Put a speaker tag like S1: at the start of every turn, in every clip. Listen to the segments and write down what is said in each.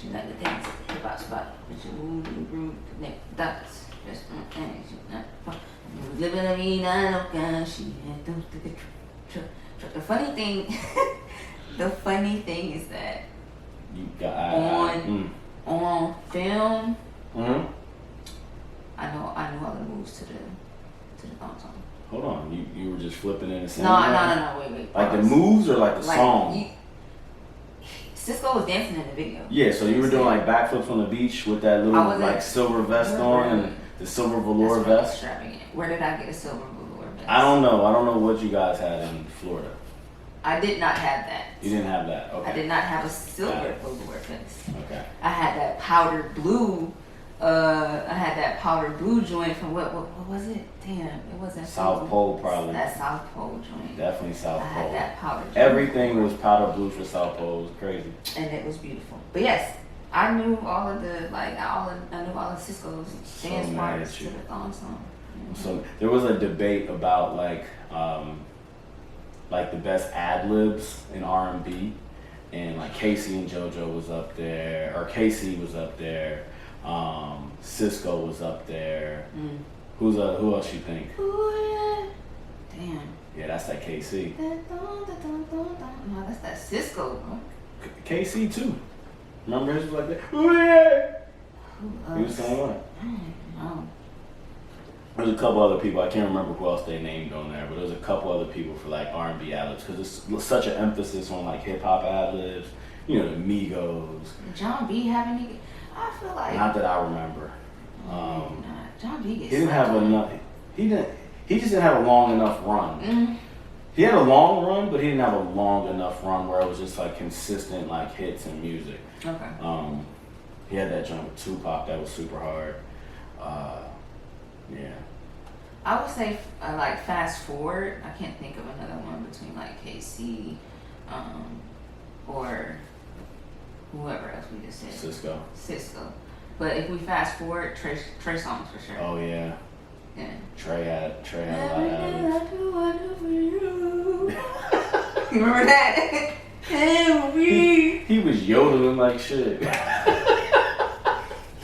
S1: She like the dance hip hop spot. But you move and groove, connect the dots. Just living a vida loca. She had those to the truck. The funny thing is that
S2: you got
S1: on film,
S2: mm-hmm.
S1: I knew all the moves to the thong song.
S2: Hold on, you were just flipping in the same.
S1: No, wait.
S2: Like the moves or like the song?
S1: Cisco was dancing in the video.
S2: Yeah, so you were doing like backflips on the beach with that little like silver vest on and the silver velour vest.
S1: Extravagant. Where did I get a silver velour vest?
S2: I don't know what you guys had in Florida.
S1: I did not have that.
S2: You didn't have that. Okay.
S1: I did not have a silver velour vest.
S2: Okay.
S1: I had that powder blue. Joint from what was it? Damn, it wasn't
S2: South Pole probably.
S1: That South Pole joint.
S2: Definitely South Pole.
S1: I had that powder joint.
S2: Everything was powder blue for South Pole. It was crazy.
S1: And it was beautiful. But yes, I knew all of the I knew all of Cisco's dance parts to the thong song. Mm-hmm.
S2: So there was a debate about like the best ad libs in R&B, and like Casey and JoJo was up there, or Casey was up there. Cisco was up there. Who else you think?
S1: Ooh, yeah. Damn.
S2: Yeah, that's that KC.
S1: No, that's that Cisco, bro.
S2: KC too. Remember his was like that? Ooh, yeah. He was the same way.
S1: No.
S2: There's a couple other people. I can't remember who else they named on there, but there's a couple other people for like R&B ad-libs because it's such an emphasis on like hip-hop ad-libs. You know, the Migos.
S1: John B having any... I feel like
S2: not that I remember.
S1: John B.
S2: He didn't have enough. He just didn't have a long enough run.
S1: Mm-hmm.
S2: He had a long run, but he didn't have a long enough run where it was just like consistent like hits and music.
S1: Okay.
S2: He had that joint with Tupac that was super hard. Yeah.
S1: I would say like fast forward. I can't think of another one between like KC, or whoever else we just said. Cisco. But if we fast forward, Trey Songz for sure.
S2: Oh yeah.
S1: Yeah.
S2: Trey had a lot of
S1: you remember that?
S2: he was yodeling like shit.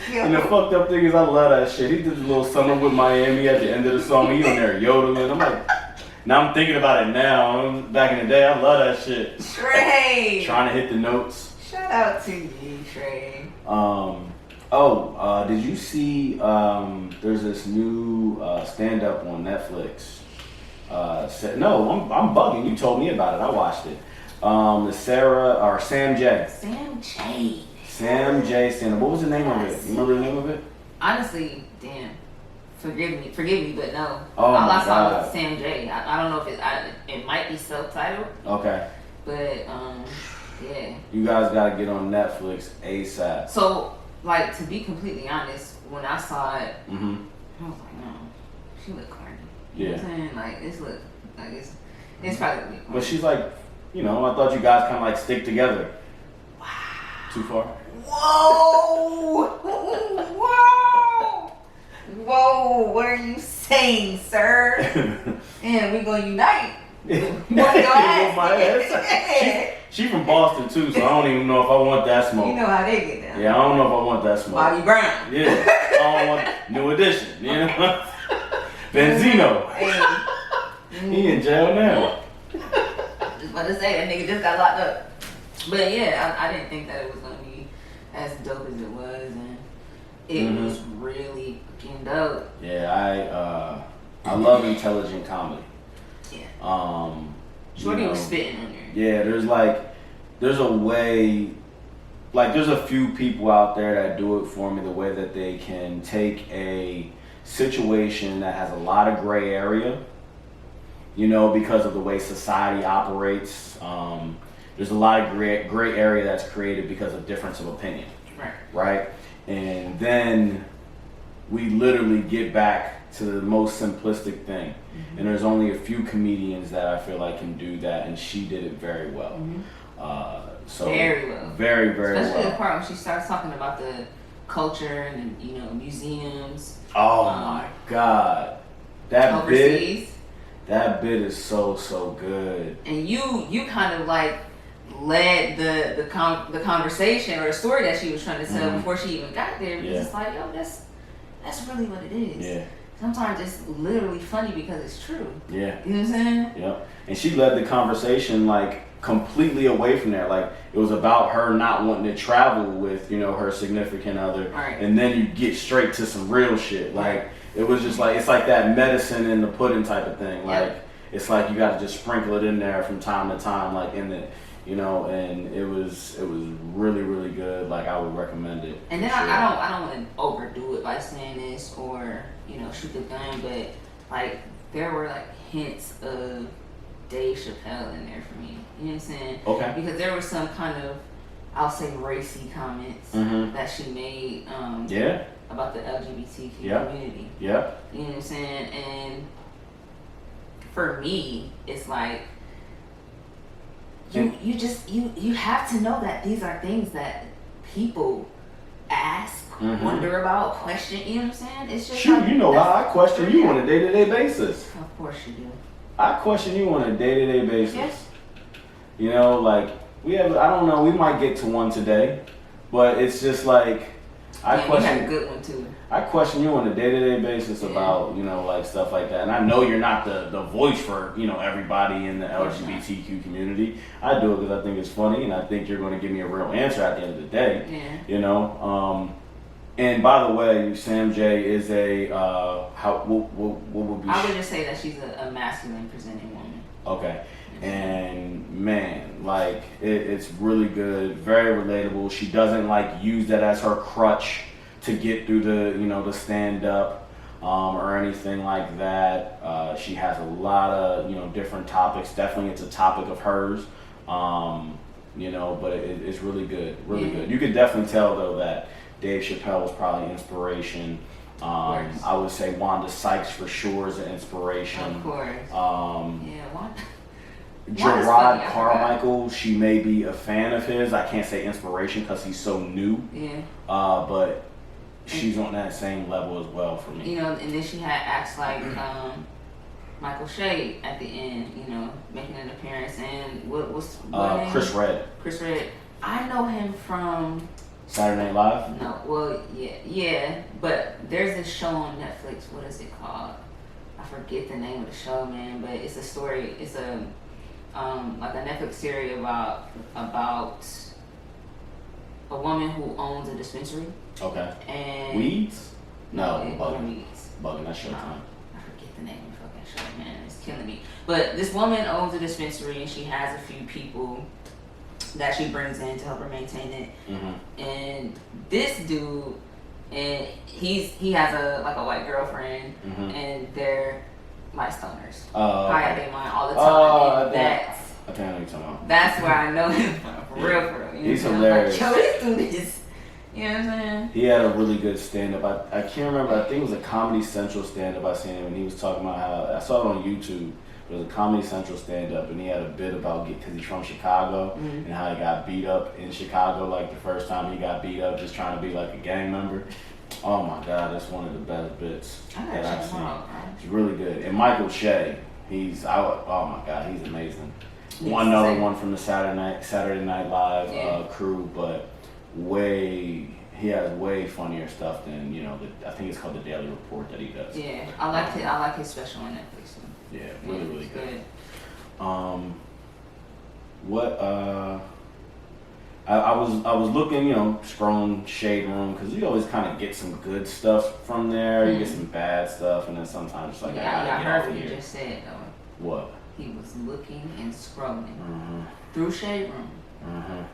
S2: And the fucked up thing is I love that shit. He did a little Summer with Miami at the end of the song. He on there yodeling. I'm like, now I'm thinking about it now. Back in the day, I love that shit.
S1: Trey.
S2: Trying to hit the notes.
S1: Shout out to you, Trey.
S2: Did you see there's this new stand-up on Netflix? No, I'm bugging. You told me about it. I watched it. The Sam J. Sam J stand-up. What was the name of it? You remember the name of it?
S1: Honestly, damn. Forgive me, but no.
S2: Oh
S1: all
S2: my
S1: I saw
S2: God.
S1: was Sam J. I don't know if it might be self-titled.
S2: Okay.
S1: But yeah.
S2: You guys gotta get on Netflix ASAP.
S1: So, like, to be completely honest, when I saw it, I was like, no, she look corny. You know what I'm saying? Like, it's probably gonna be corny.
S2: But she's like, I thought you guys kind of like stick together.
S1: Wow.
S2: Too far?
S1: Whoa, what are you saying, sir? Man, we gonna unite.
S2: She from Boston too, so I don't even know if I want that smoke.
S1: You know how they get down.
S2: Yeah, I don't know if I want that smoke.
S1: Bobby Brown.
S2: Yeah, I don't want New Edition. Benzino.
S1: Hey.
S2: He in jail now.
S1: Just about to say that nigga just got locked up. But yeah, I didn't think that it was gonna be as dope as it was, and it was really fucking dope.
S2: Yeah, I love intelligent comedy.
S1: Yeah. Shorty was spitting on there.
S2: Yeah, there's a way, like there's a few people out there that do it for me the way that they can take a situation that has a lot of gray area, because of the way society operates. There's a lot of gray area that's created because of difference of opinion. Right? And then we literally get back to the most simplistic thing. And there's only a few comedians that I feel like can do that, and she did it very well.
S1: Very well.
S2: Very, very well.
S1: Especially the part when she starts talking about the culture and museums.
S2: Oh my God. That
S1: overseas.
S2: That bit is so good.
S1: And you kind of like led the conversation or the story that she was trying to tell before she even got there. Because it's like, yo, that's really what it is.
S2: Yeah.
S1: Sometimes it's literally funny because it's true.
S2: Yeah.
S1: You know what I'm saying?
S2: Yep. And she led the conversation like completely away from there. Like it was about her not wanting to travel with, you know, her significant other.
S1: Right.
S2: And then you get straight to some real shit. Like it was just like, it's like that medicine in the pudding type of thing. Like it's like you got to just sprinkle it in there from time to time, like in the, you know, and it was really, really good. Like I would recommend it.
S1: And then I don't want to overdo it by saying this or, you know, shoot the gun, but like there were like hints of Dave Chappelle in there for me. You know what I'm saying?
S2: Okay.
S1: Because there were some kind of, I'll say, racy comments that she made about the LGBTQ community.
S2: Yeah.
S1: You know what I'm saying? And for me, it's like you have to know that these are things that people ask, wonder about, question. You know what I'm saying? It's just
S2: shoot, you know how I question you on a day-to-day basis.
S1: Of course you do.
S2: I question you on a day-to-day basis.
S1: Yes.
S2: You know, like we have, I don't know, we might get to one today, but it's just like I
S1: question. You had a good one too.
S2: I question you on a day-to-day basis about, you know, like stuff like that. And I know you're not the voice for, you know, everybody in the LGBTQ community. I do it because I think it's funny and I think you're going to give me a real answer at the end of the day.
S1: Yeah.
S2: You know, and by the way, Sam J is a what would be?
S1: I would just say that she's a masculine presenting woman.
S2: Okay, and man, like it's really good, very relatable. She doesn't like use that as her crutch to get through the, you know, the stand up or anything like that. She has a lot of, you know, different topics. Definitely, it's a topic of hers. You know, but it's really good, really good. You could definitely tell though that Dave Chappelle was probably inspiration. I would say Wanda Sykes for sure is an inspiration.
S1: Of course. Wanda.
S2: Gerard Carmichael, she may be a fan of his. I can't say inspiration because he's so new.
S1: Yeah.
S2: But she's on that same level as well for me.
S1: You know, and then she had acts like Michael Shea at the end, you know, making an appearance. And what's
S2: Chris Redd.
S1: Chris Redd. I know him from
S2: Saturday Night Live?
S1: No, well, yeah, but there's this show on Netflix. What is it called? I forget the name of the show, man. But it's a story. It's a like a Netflix series about a woman who owns a dispensary.
S2: Okay.
S1: And
S2: Weeds? No,
S1: it wasn't Weeds.
S2: Bugging, that's Showtime.
S1: I forget the name of the fucking show, man. It's killing me. But this woman owns a dispensary and she has a few people that she brings in to help her maintain it. And this dude, and he has a white girlfriend, and they're my stoners. High at their mind all the time.
S2: I think I know what you're talking about.
S1: That's where I know him from, for real. You know,
S2: he's hilarious.
S1: Like, yo, this dude is, you know what I'm saying?
S2: He had a really good stand-up. I can't remember. I think it was a Comedy Central stand-up I seen him, and he was talking about how, I saw it on YouTube. It was a Comedy Central stand-up, and he had a bit about, because he's from Chicago, and how he got beat up in Chicago, like the first time he got beat up just trying to be like a gang member. Oh my God, that's one of the best bits that I've seen. It's really good. And Michael Shea, oh my God, he's amazing. Another one from the Saturday Night Live crew, but he has way funnier stuff than, you know, I think it's called The Daily Report that he does.
S1: Yeah, I like his special on Netflix.
S2: Yeah, really good. I was looking, you know, scrolling Shade Room because you always kind of get some good stuff from there. You get some bad stuff, and then sometimes it's like I gotta get off of here.
S1: You just said though.
S2: What?
S1: He was looking and scrolling through Shade Room.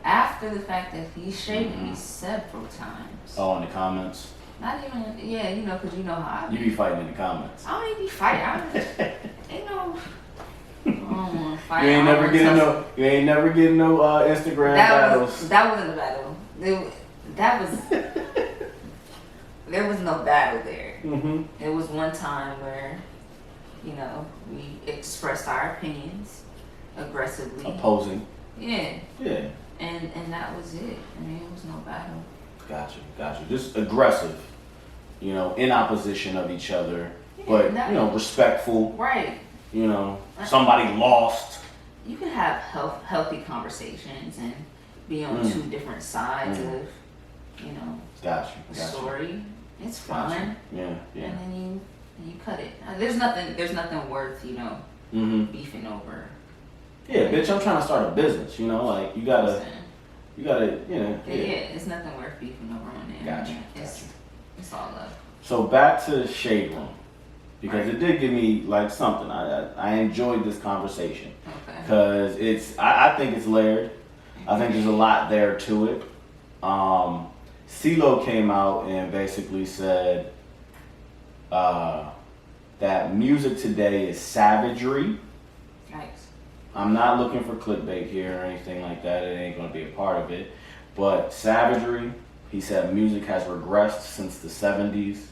S1: After the fact that he shaded me several times.
S2: Oh, in the comments?
S1: Not even, you know, because you know how I be.
S2: You be fighting in the comments.
S1: I don't even be fighting. Ain't no. I don't want to fight.
S2: You ain't never getting no Instagram battles.
S1: That wasn't a battle. There was no battle there. It was one time where, you know, we expressed our opinions aggressively.
S2: Opposing.
S1: Yeah.
S2: Yeah.
S1: And that was it. I mean, it was no battle.
S2: Gotcha. Just aggressive, you know, in opposition of each other, but, you know, respectful.
S1: Right.
S2: You know, somebody lost,
S1: you can have healthy conversations and be on two different sides of, you know, a story. It's fun.
S2: Yeah.
S1: And then you cut it. There's nothing worth, you know, beefing over.
S2: Yeah, bitch, I'm trying to start a business, you know, like, you gotta, you know.
S1: Yeah, it's nothing worth beefing over on there.
S2: Gotcha.
S1: It's all love.
S2: So back to the Shade Room, because it did give me, like, something. I enjoyed this conversation.
S1: Okay.
S2: Because I think it's layered. I think there's a lot there to it. CeeLo came out and basically said that music today is savagery.
S1: Yikes.
S2: I'm not looking for clickbait here or anything like that. It ain't going to be a part of it. But savagery, he said music has regressed since the 70s.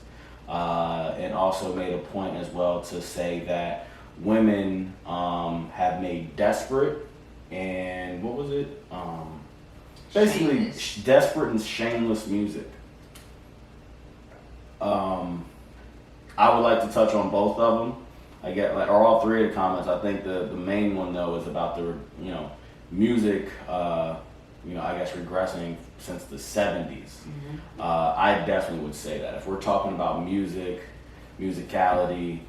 S2: And also made a point as well to say that women have made desperate and what was it? Basically desperate and shameless music. I would like to touch on both of them. I get or all three of the comments. I think the main one though is about the music. I guess regressing since the 70s. I definitely would say that if we're talking about musicality,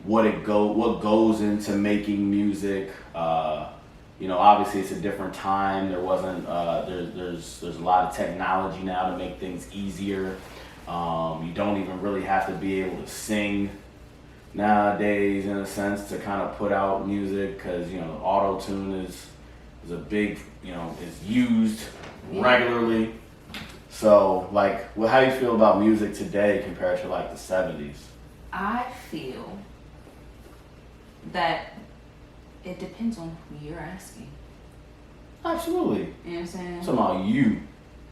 S2: what goes into making music. Obviously it's a different time. There wasn't there's a lot of technology now to make things easier. You don't even really have to be able to sing nowadays in a sense to kind of put out music because auto-tune is a big is used regularly. So how do you feel about music today compared to like the 70s?
S1: I feel that it depends on who you're asking.
S2: Absolutely.
S1: You know what I'm saying?
S2: It's about you.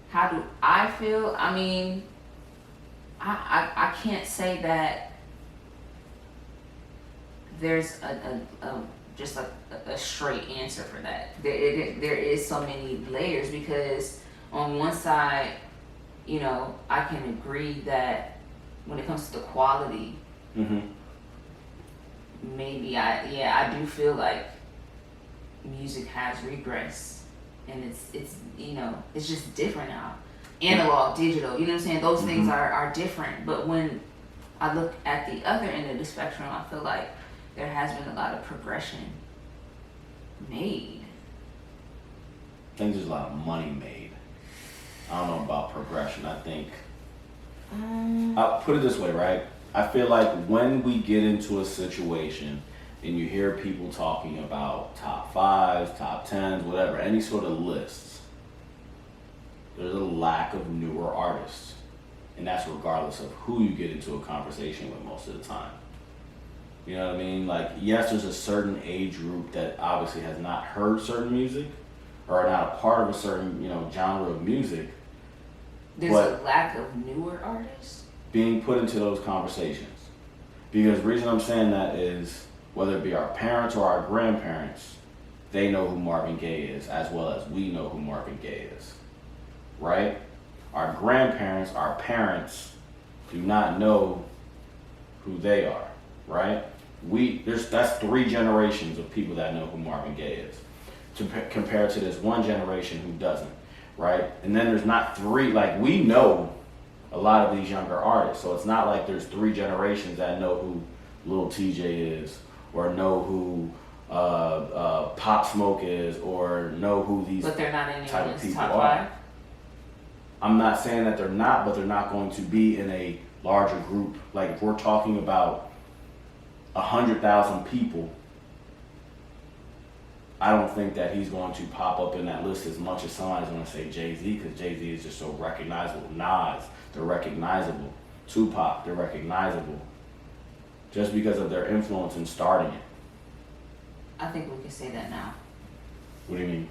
S1: How do I feel? I mean, I can't say that there's just a straight answer for that. There is so many layers because on one side, I can agree that when it comes to the quality, maybe I do feel like music has regressed and it's just different now. Analog, digital, you know what I'm saying? Those things are different. But when I look at the other end of the spectrum, I feel like there has been a lot of progression made.
S2: I think there's a lot of money made. I don't know about progression. I think I'll put it this way, right? I feel like when we get into a situation and you hear people talking about top 5s, top 10s, whatever, any sort of lists, there's a lack of newer artists. And that's regardless of who you get into a conversation with most of the time. You know what I mean? Like, yes, there's a certain age group that obviously has not heard certain music or not a part of a certain, genre of music.
S1: There's a lack of newer artists
S2: being put into those conversations. Because the reason I'm saying that is whether it be our parents or our grandparents, they know who Marvin Gaye is as well as we know who Marvin Gaye is. Right? Our grandparents, our parents do not know who they are. Right? That's 3 generations of people that know who Marvin Gaye is, compared to this one generation who doesn't, right? And then there's not 3. Like, we know a lot of these younger artists, so it's not like there's 3 generations that know who Lil TJ is, or know who Pop Smoke is, or know who these
S1: but they're not in
S2: type of people
S1: top
S2: are.
S1: 5.
S2: I'm not saying that they're not, but they're not going to be in a larger group. Like, if we're talking about 100,000 people, I don't think that he's going to pop up in that list as much as somebody's going to say Jay-Z, because Jay-Z is just so recognizable. Nas, they're recognizable. Tupac, they're recognizable. Just because of their influence in starting it.
S1: I think we can say that now.
S2: What do you mean?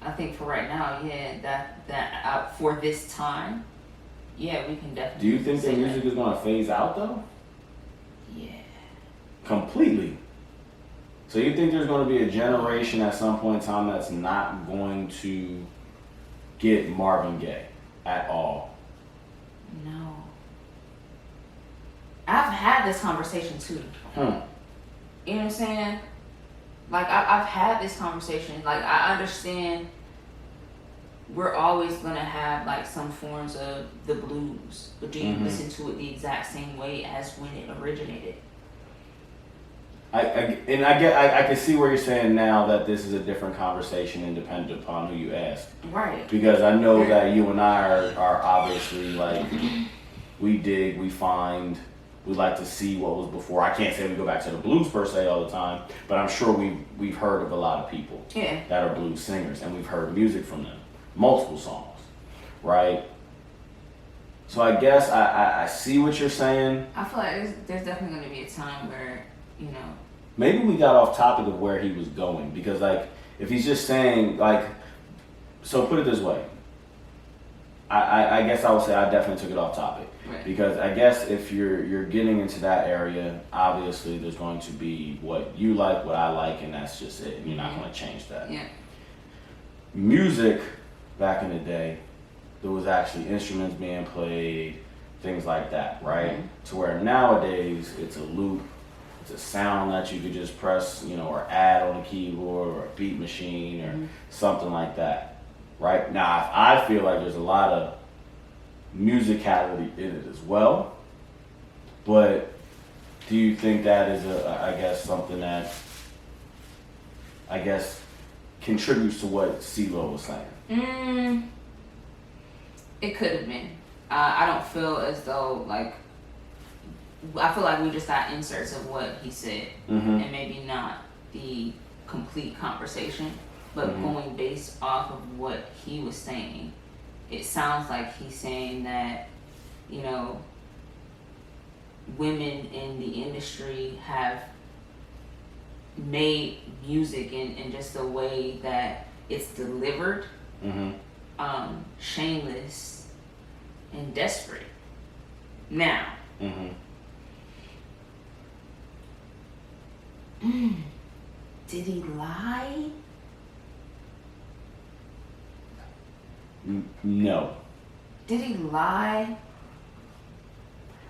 S1: I think for right now, that for this time, we can definitely.
S2: Do you think the music is going to phase out though?
S1: Yeah.
S2: Completely. So you think there's going to be a generation at some point in time that's not going to get Marvin Gaye at all?
S1: No. I've had this conversation too. You know what I'm saying? Like I've had this conversation. Like I understand we're always gonna have like some forms of the blues, but do you listen to it the exact same way as when it originated?
S2: I can see where you're saying now that this is a different conversation independent upon who you ask.
S1: Right.
S2: Because I know that you and I are obviously like, we dig, we find, we like to see what was before. I can't say we go back to the blues per se all the time, but I'm sure we've heard of a lot of people that are blues singers, and we've heard music from them, multiple songs, right? So I guess I see what you're saying.
S1: I feel like there's definitely going to be a time where, you know.
S2: Maybe we got off topic of where he was going, because like, if he's just saying like, so put it this way. I guess I would say I definitely took it off topic.
S1: Right.
S2: Because I guess if you're getting into that area, obviously there's going to be what you like, what I like, and that's just it. You're not going to change that.
S1: Yeah.
S2: Music, back in the day, there was actually instruments being played, things like that, right? To where nowadays it's a loop, it's a sound that you could just press, or add on a keyboard or a beat machine or something like that, right? Now, I feel like there's a lot of musicality in it as well, but do you think that is something that contributes to what CeeLo was saying?
S1: It could have been. I don't feel as though I feel like we just got inserts of what he said, and maybe not the complete conversation, but going based off of what he was saying. It sounds like he's saying that, women in the industry have made music in just a way that it's delivered, shameless and desperate. Now, did he lie?
S2: No.
S1: Did he lie?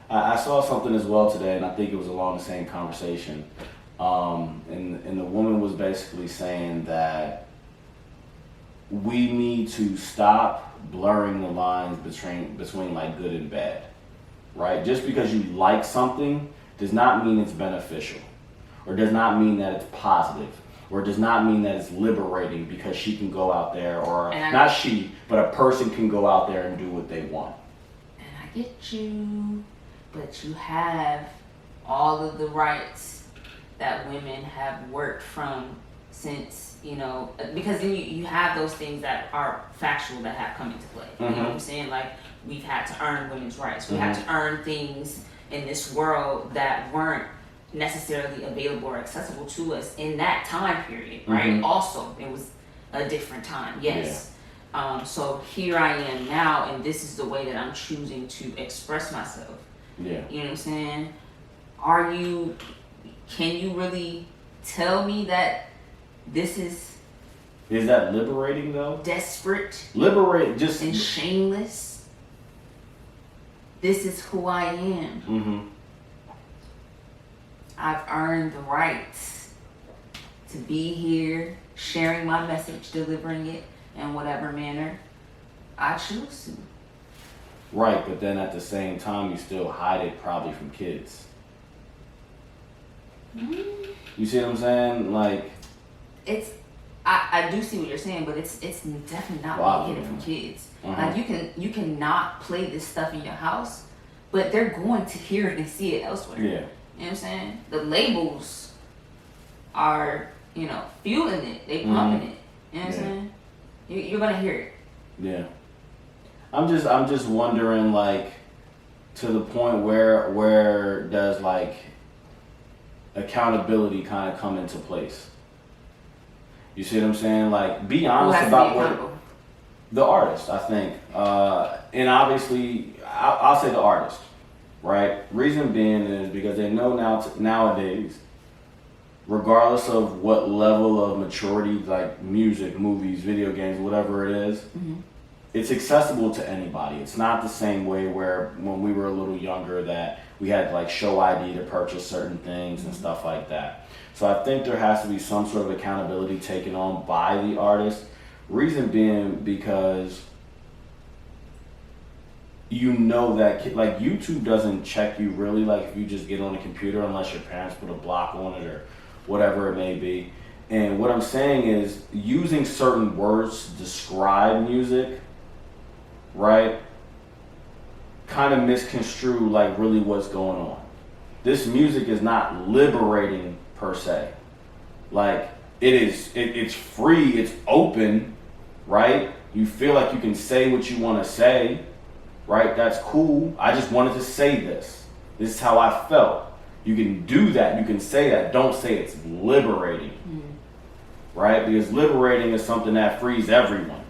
S2: I saw something as well today, and I think it was along the same conversation. And the woman was basically saying that we need to stop blurring the lines between like good and bad, right? Just because you like something does not mean it's beneficial, or does not mean that it's positive, or does not mean that it's liberating, because she can go out there, or not she, but a person can go out there and do what they want.
S1: And I get you, but you have all of the rights that women have worked from since, because then you have those things that are factual that have come into play. You know what I'm saying? Like, we've had to earn women's rights. We had to earn things in this world that weren't necessarily available or accessible to us in that time period, right? Also, it was a different time, yes. So here I am now, and this is the way that I'm choosing to express myself.
S2: Yeah.
S1: You know what I'm saying? Can you really tell me that this is
S2: that liberating though?
S1: Desperate.
S2: Just
S1: and shameless. This is who I am. I've earned the rights to be here, sharing my message, delivering it in whatever manner I choose to.
S2: Right, but then at the same time, you still hide it probably from kids. You see what I'm saying? Like,
S1: I do see what you're saying, but it's definitely not hidden from kids. Like, you cannot play this stuff in your house, but they're going to hear it and see it elsewhere.
S2: Yeah.
S1: You know what I'm saying? The labels are, fueling it. They pumping it. You know what I'm saying? You're gonna hear it.
S2: Yeah. I'm just wondering, like, to the point where does like accountability kind of come into place? You see what I'm saying? Like, be honest about what the artist, I think, and obviously I'll say the artist. Right? Reason being is because they know nowadays, regardless of what level of maturity, like music, movies, video games, whatever it is, it's accessible to anybody. It's not the same way where when we were a little younger that we had like show ID to purchase certain things and stuff like that. So I think there has to be some sort of accountability taken on by the artist. Reason being because you know that like YouTube doesn't check you really like if you just get on the computer unless your parents put a block on it or whatever it may be. And what I'm saying is using certain words to describe music, right, kind of misconstrue like really what's going on. This music is not liberating per se. Like it's free, it's open, right? You feel like you can say what you want to say, right? That's cool. I just wanted to say this. This is how I felt. You can do that. You can say that. Don't say it's liberating, right? Because liberating is something that frees everyone.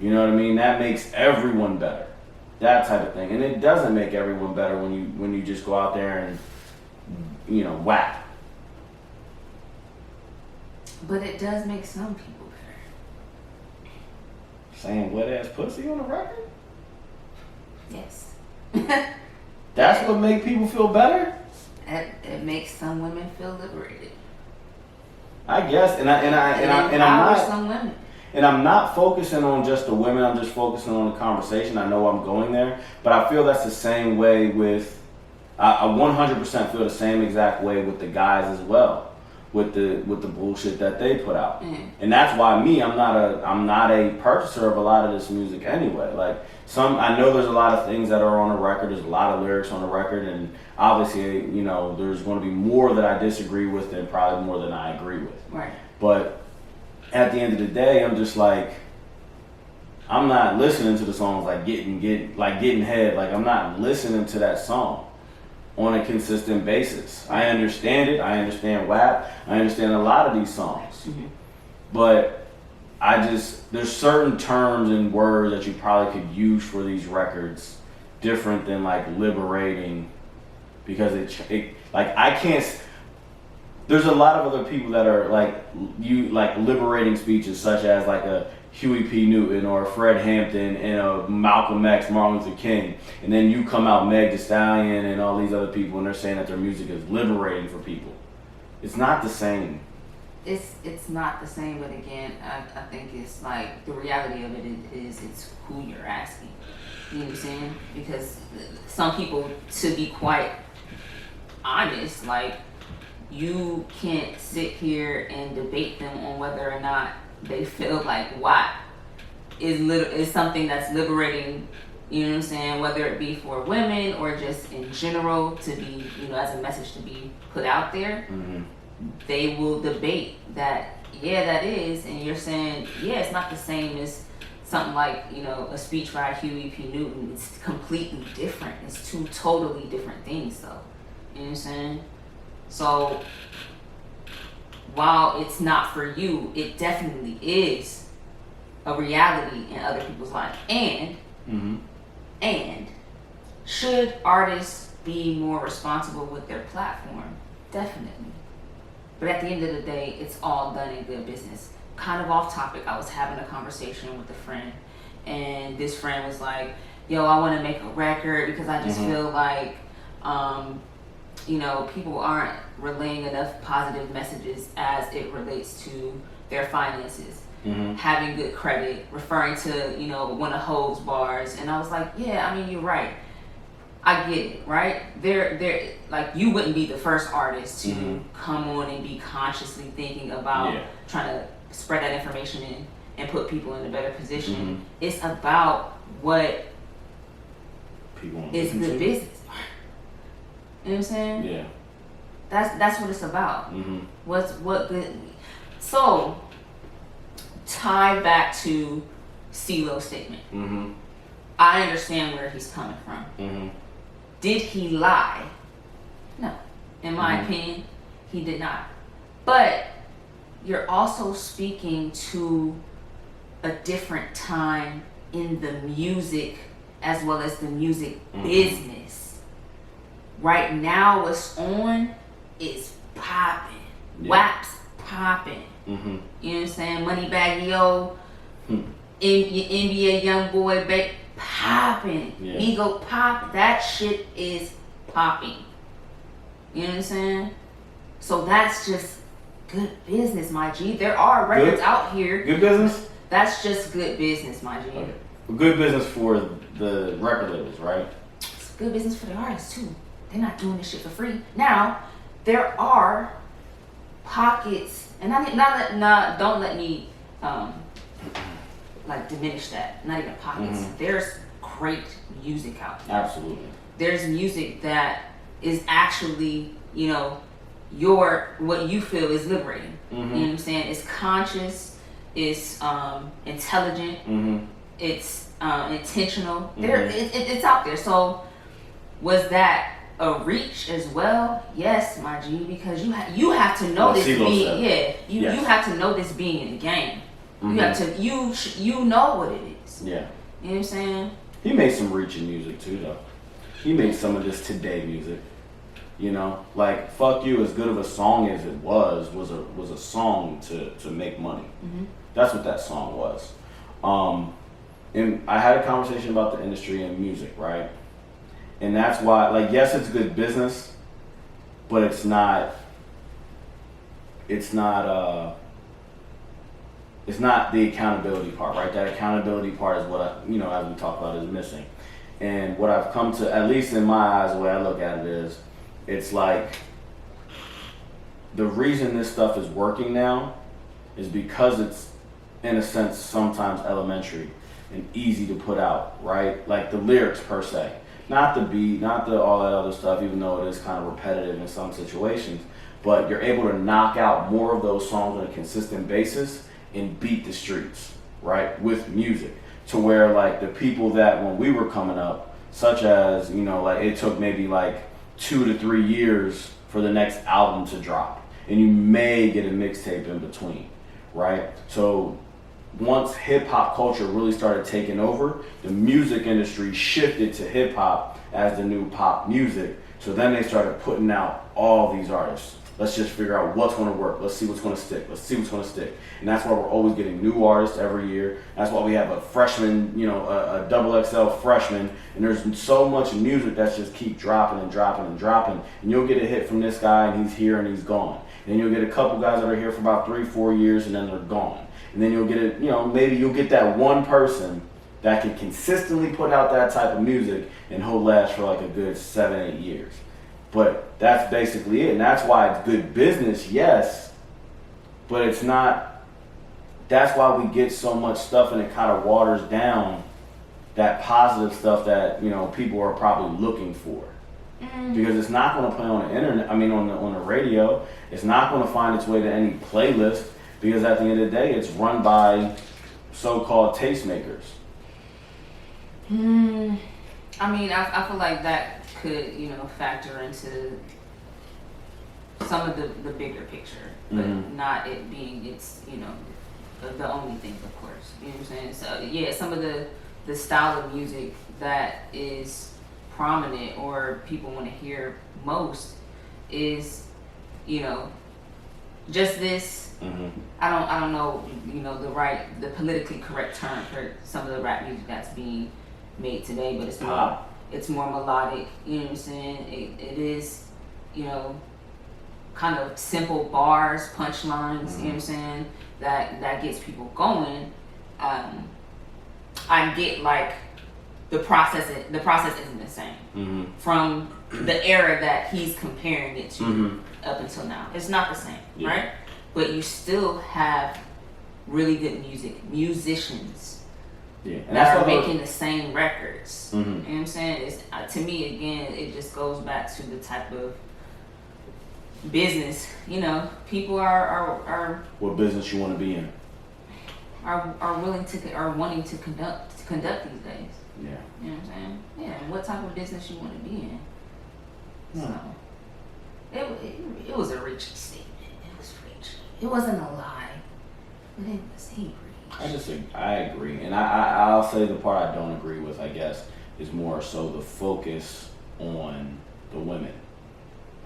S2: You know what I mean? That makes everyone better. That type of thing. And it doesn't make everyone better when you just go out there and, you know, whack.
S1: But it does make some people better.
S2: Saying wet ass pussy on the record?
S1: Yes.
S2: That's what make people feel better?
S1: It makes some women feel liberated.
S2: I guess, and I'm not
S1: some women.
S2: And I'm not focusing on just the women. I'm just focusing on the conversation. I know I'm going there, but I feel that's the same way with. I 100% feel the same exact way with the guys as well, with the bullshit that they put out, and that's why I'm not a purchaser of a lot of this music anyway. Like I know there's a lot of things that are on the record. There's a lot of lyrics on the record, and obviously, you know, there's going to be more that I disagree with than probably more than I agree with.
S1: Right.
S2: But at the end of the day, I'm just like, I'm not listening to the songs like getting head. Like I'm not listening to that song on a consistent basis. I understand it. I understand WAP. I understand a lot of these songs. But there's certain terms and words that you probably could use for these records different than like liberating, because it like I can't. There's a lot of other people that are like liberating speeches, such as like a Huey P. Newton or a Fred Hampton and a Malcolm X, Martin Luther King, and then you come out Meg Thee Stallion and all these other people, and they're saying that their music is liberating for people. It's not the same.
S1: It's not the same, but again, I think it's like the reality of it is it's who you're asking. You know what I'm saying? Because some people, to be quite honest, like you can't sit here and debate them on whether or not they feel like WAP is something that's liberating, you know what I'm saying, whether it be for women or just in general to be, you know, as a message to be put out there. They will debate that, yeah, that is, and you're saying, yeah, it's not the same as something like, you know, a speech by Huey P. Newton. It's completely different. It's two totally different things, though. You know what I'm saying? So while it's not for you, it definitely is a reality in other people's lives. And should artists be more responsible with their platform? Definitely. But at the end of the day, it's all done in good business. Kind of off topic, I was having a conversation with a friend, and this friend was like, yo, I want to make a record because I just feel like you know, people aren't relaying enough positive messages as it relates to their finances, having good credit, referring to, you know, one of Ho's bars. And I was like, yeah, I mean, you're right. I get it, right? They're like, you wouldn't be the first artist to come on and be consciously thinking about trying to spread that information in and put people in a better position. It's about what
S2: people
S1: is good business. You know what I'm saying?
S2: Yeah.
S1: That's what it's about. What good. So tie back to CeeLo's statement. I understand where he's coming from. Did he lie? No. In my opinion, he did not. But you're also speaking to a different time in the music as well as the music business. Right now, what's on is popping. WAP's popping. You know what I'm saying? Moneybagg Yo. NBA young boy, popping.
S2: Yeah.
S1: Ego pop. That shit is popping. You know what I'm saying? So that's just good business, my G. There are records out here.
S2: Good business?
S1: That's just good business, my G.
S2: Okay. Good business for the record labels, right?
S1: It's good business for the artists too. They're not doing this shit for free. Now, there are pockets, and don't let me like diminish that. Not even pockets.
S2: Mm-hmm.
S1: There's great music out there.
S2: Absolutely.
S1: There's music that is actually, you know, what you feel is liberating.
S2: Mm-hmm.
S1: You know what I'm saying? It's conscious, it's intelligent,
S2: mm-hmm.
S1: it's intentional.
S2: Mm-hmm.
S1: It's out there. So was that a reach as well? Yes, my G, because you have to know this being you have to know this being in the game. Mm-hmm. You have to you know what it is.
S2: Yeah.
S1: You know what I'm saying?
S2: He made some reaching music too, though. He made some of this today music. You know, like "Fuck You," as good of a song as it was a song to make money.
S1: Mm-hmm.
S2: That's what that song was. And I had a conversation about the industry and music, right? And that's why, like, yes, it's good business, but it's not the accountability part, right? That accountability part is what as we talk about, is missing. And what I've come to, at least in my eyes, the way I look at it is, it's like the reason this stuff is working now is because it's, in a sense, sometimes elementary and easy to put out, right? Like the lyrics per se, not the beat, not the all that other stuff, even though it is kind of repetitive in some situations, but you're able to knock out more of those songs on a consistent basis and beat the streets, right? With music, to where like the people that when we were coming up, such as, like it took maybe like 2 to 3 years for the next album to drop, and you may get a mixtape in between, right? So once hip hop culture really started taking over, the music industry shifted to hip hop as the new pop music. So then they started putting out all these artists. Let's just figure out what's going to work. Let's see what's going to stick. Let's see what's going to stick. And that's why we're always getting new artists every year. That's why we have a freshman, a double XL freshman. And there's so much music that's just keep dropping and dropping and dropping. And you'll get a hit from this guy and he's here and he's gone. And then you'll get a couple guys that are here for about 3-4 years and then they're gone. And then you'll get maybe you'll get that one person that can consistently put out that type of music and he'll last for like a good 7-8 years. But that's basically it. And that's why it's good business, yes, but it's not. That's why we get so much stuff and it kind of waters down that positive stuff that, people are probably looking for. Because it's not going to play on the internet, on the radio. It's not going to find its way to any playlist, because at the end of the day, it's run by so-called tastemakers.
S1: I feel like that could, factor into some of the bigger picture, but not it being the only thing, of course. You know what I'm saying? So yeah, some of the style of music that is prominent or people want to hear most is, just this. I don't know, the politically correct term for some of the rap music that's being made today, but it's more melodic. You know what I'm saying? It is, kind of simple bars, punchlines. You know what I'm saying? That gets people going. I get like the process isn't the same from the era that he's comparing it to up until now. It's not the same, right? But you still have really good musicians that are making the same records. You know what I'm saying? It's, to me, again, it just goes back to the type of business, people are
S2: what business you want to be in,
S1: are wanting to conduct these days.
S2: Yeah.
S1: You know what I'm saying? Yeah. And what type of business you want to be in. So it was a reaching statement. It was reaching. It wasn't a lie, but it was
S2: I agree, and I'll say the part I don't agree with, I guess, is more so the focus on the women.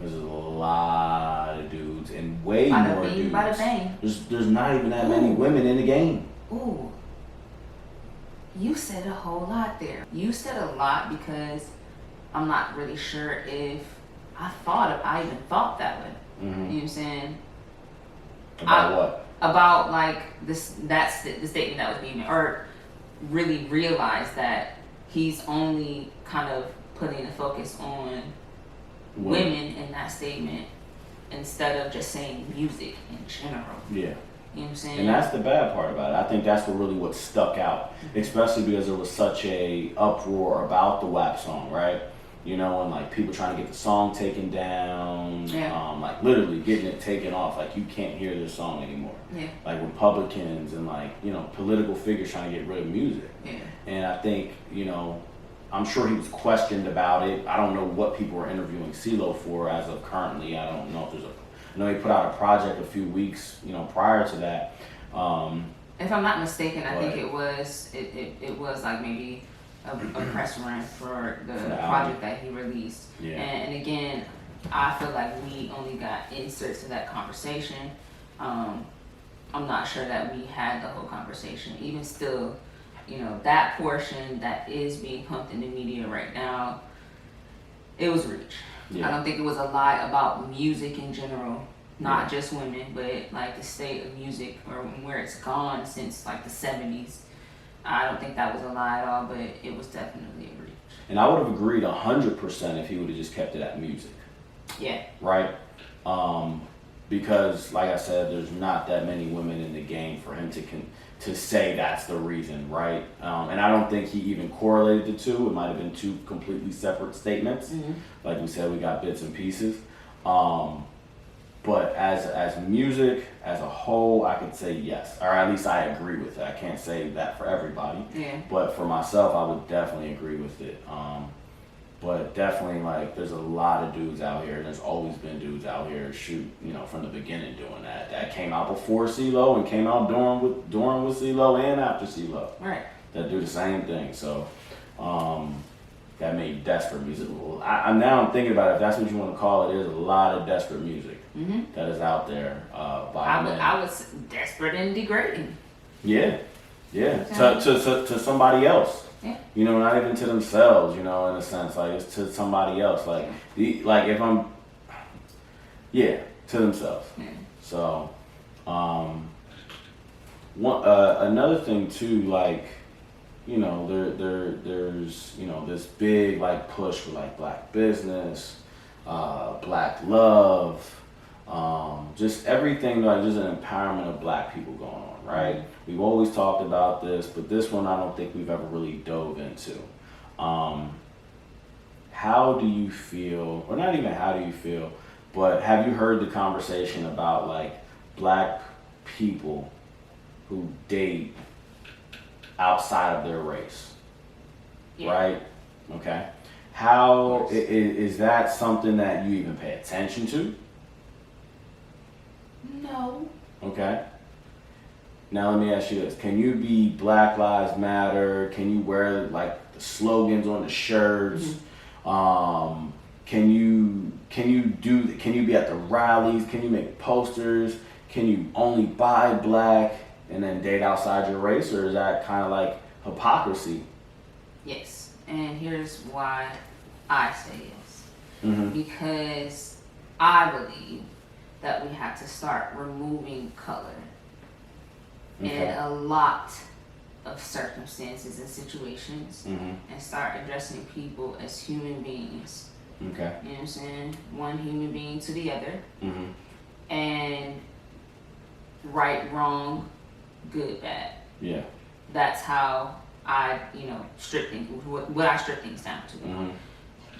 S2: There's a lot of dudes and way more dudes. There's not even that many women in the game.
S1: Ooh. You said a whole lot there. You said a lot because I'm not really sure if I even thought that way. You know what I'm saying?
S2: About what?
S1: About like the statement that was being made, or really realize that he's only kind of putting the focus on women in that statement instead of just saying music in general.
S2: Yeah.
S1: You know what I'm saying?
S2: And that's the bad part about it. I think that's what stuck out, especially because there was such a uproar about the WAP song, right? You know, and like people trying to get the song taken down, like literally getting it taken off. Like you can't hear this song anymore.
S1: Yeah.
S2: Like Republicans and like, you know, political figures trying to get rid of music.
S1: Yeah.
S2: And I think, you know, I'm sure he was questioned about it. I don't know what people were interviewing CeeLo for as of currently. I don't know if there's I know he put out a project a few weeks, you know, prior to that.
S1: If I'm not mistaken, I think it was like maybe a press run for the project that he released.
S2: Yeah.
S1: And again, I feel like we only got inserts to that conversation. I'm not sure that we had the whole conversation. Even still, you know, that portion that is being pumped in the media right now, it was reach. Yeah. I don't think it was a lie about music in general, not just women, but like the state of music or where it's gone since like the 70s. I don't think that was a lie at all, but it was definitely a reach.
S2: And I would have agreed 100% if he would have just kept it at music.
S1: Yeah.
S2: Right? Because, like I said, there's not that many women in the game for him to say that's the reason, right? And I don't think he even correlated the two. It might have been two completely separate statements. Mm-hmm. Like we said, we got bits and pieces. But as music, as a whole, I could say yes. Or at least I agree with it. I can't say that for everybody. Yeah. But for myself, I would definitely agree with it. But definitely, like, there's a lot of dudes out here. There's always been dudes out here, you know, from the beginning doing that. That came out before CeeLo and came out during with CeeLo and after CeeLo.
S1: Right.
S2: That do the same thing. So, that made desperate music. I'm thinking about it. If that's what you want to call it, there's a lot of desperate music that is out there by men.
S1: I was desperate and degrading.
S2: Yeah. Yeah. To somebody else.
S1: Yeah.
S2: You know, not even to themselves, you know, in a sense, like it's to somebody else. Like if I'm to themselves. Yeah. So another thing too, like, you know, there's, you know, this big like push for like black business, black love, just everything, like just an empowerment of black people going on, right? We've always talked about this, but this one I don't think we've ever really dove into. How do you feel, or not even how do you feel, but have you heard the conversation about like black people who date outside of their race? Yeah. Right? Okay. How is that something that you even pay attention to?
S1: No.
S2: Okay. Now let me ask you this. Can you be Black Lives Matter? Can you wear like the slogans on the shirts? Mm-hmm. Can you be at the rallies? Can you make posters? Can you only buy black and then date outside your race? Or is that kind of like hypocrisy?
S1: Yes. And here's why I say yes. Mm-hmm. Because I believe that we have to start removing color in a lot of circumstances and situations, and start addressing people as human beings. Okay. You know what I'm saying? One human being to the other. Mm-hmm. And right, wrong, good, bad. Yeah. That's how I, you know, strip things, what I strip things down to. Mm-hmm.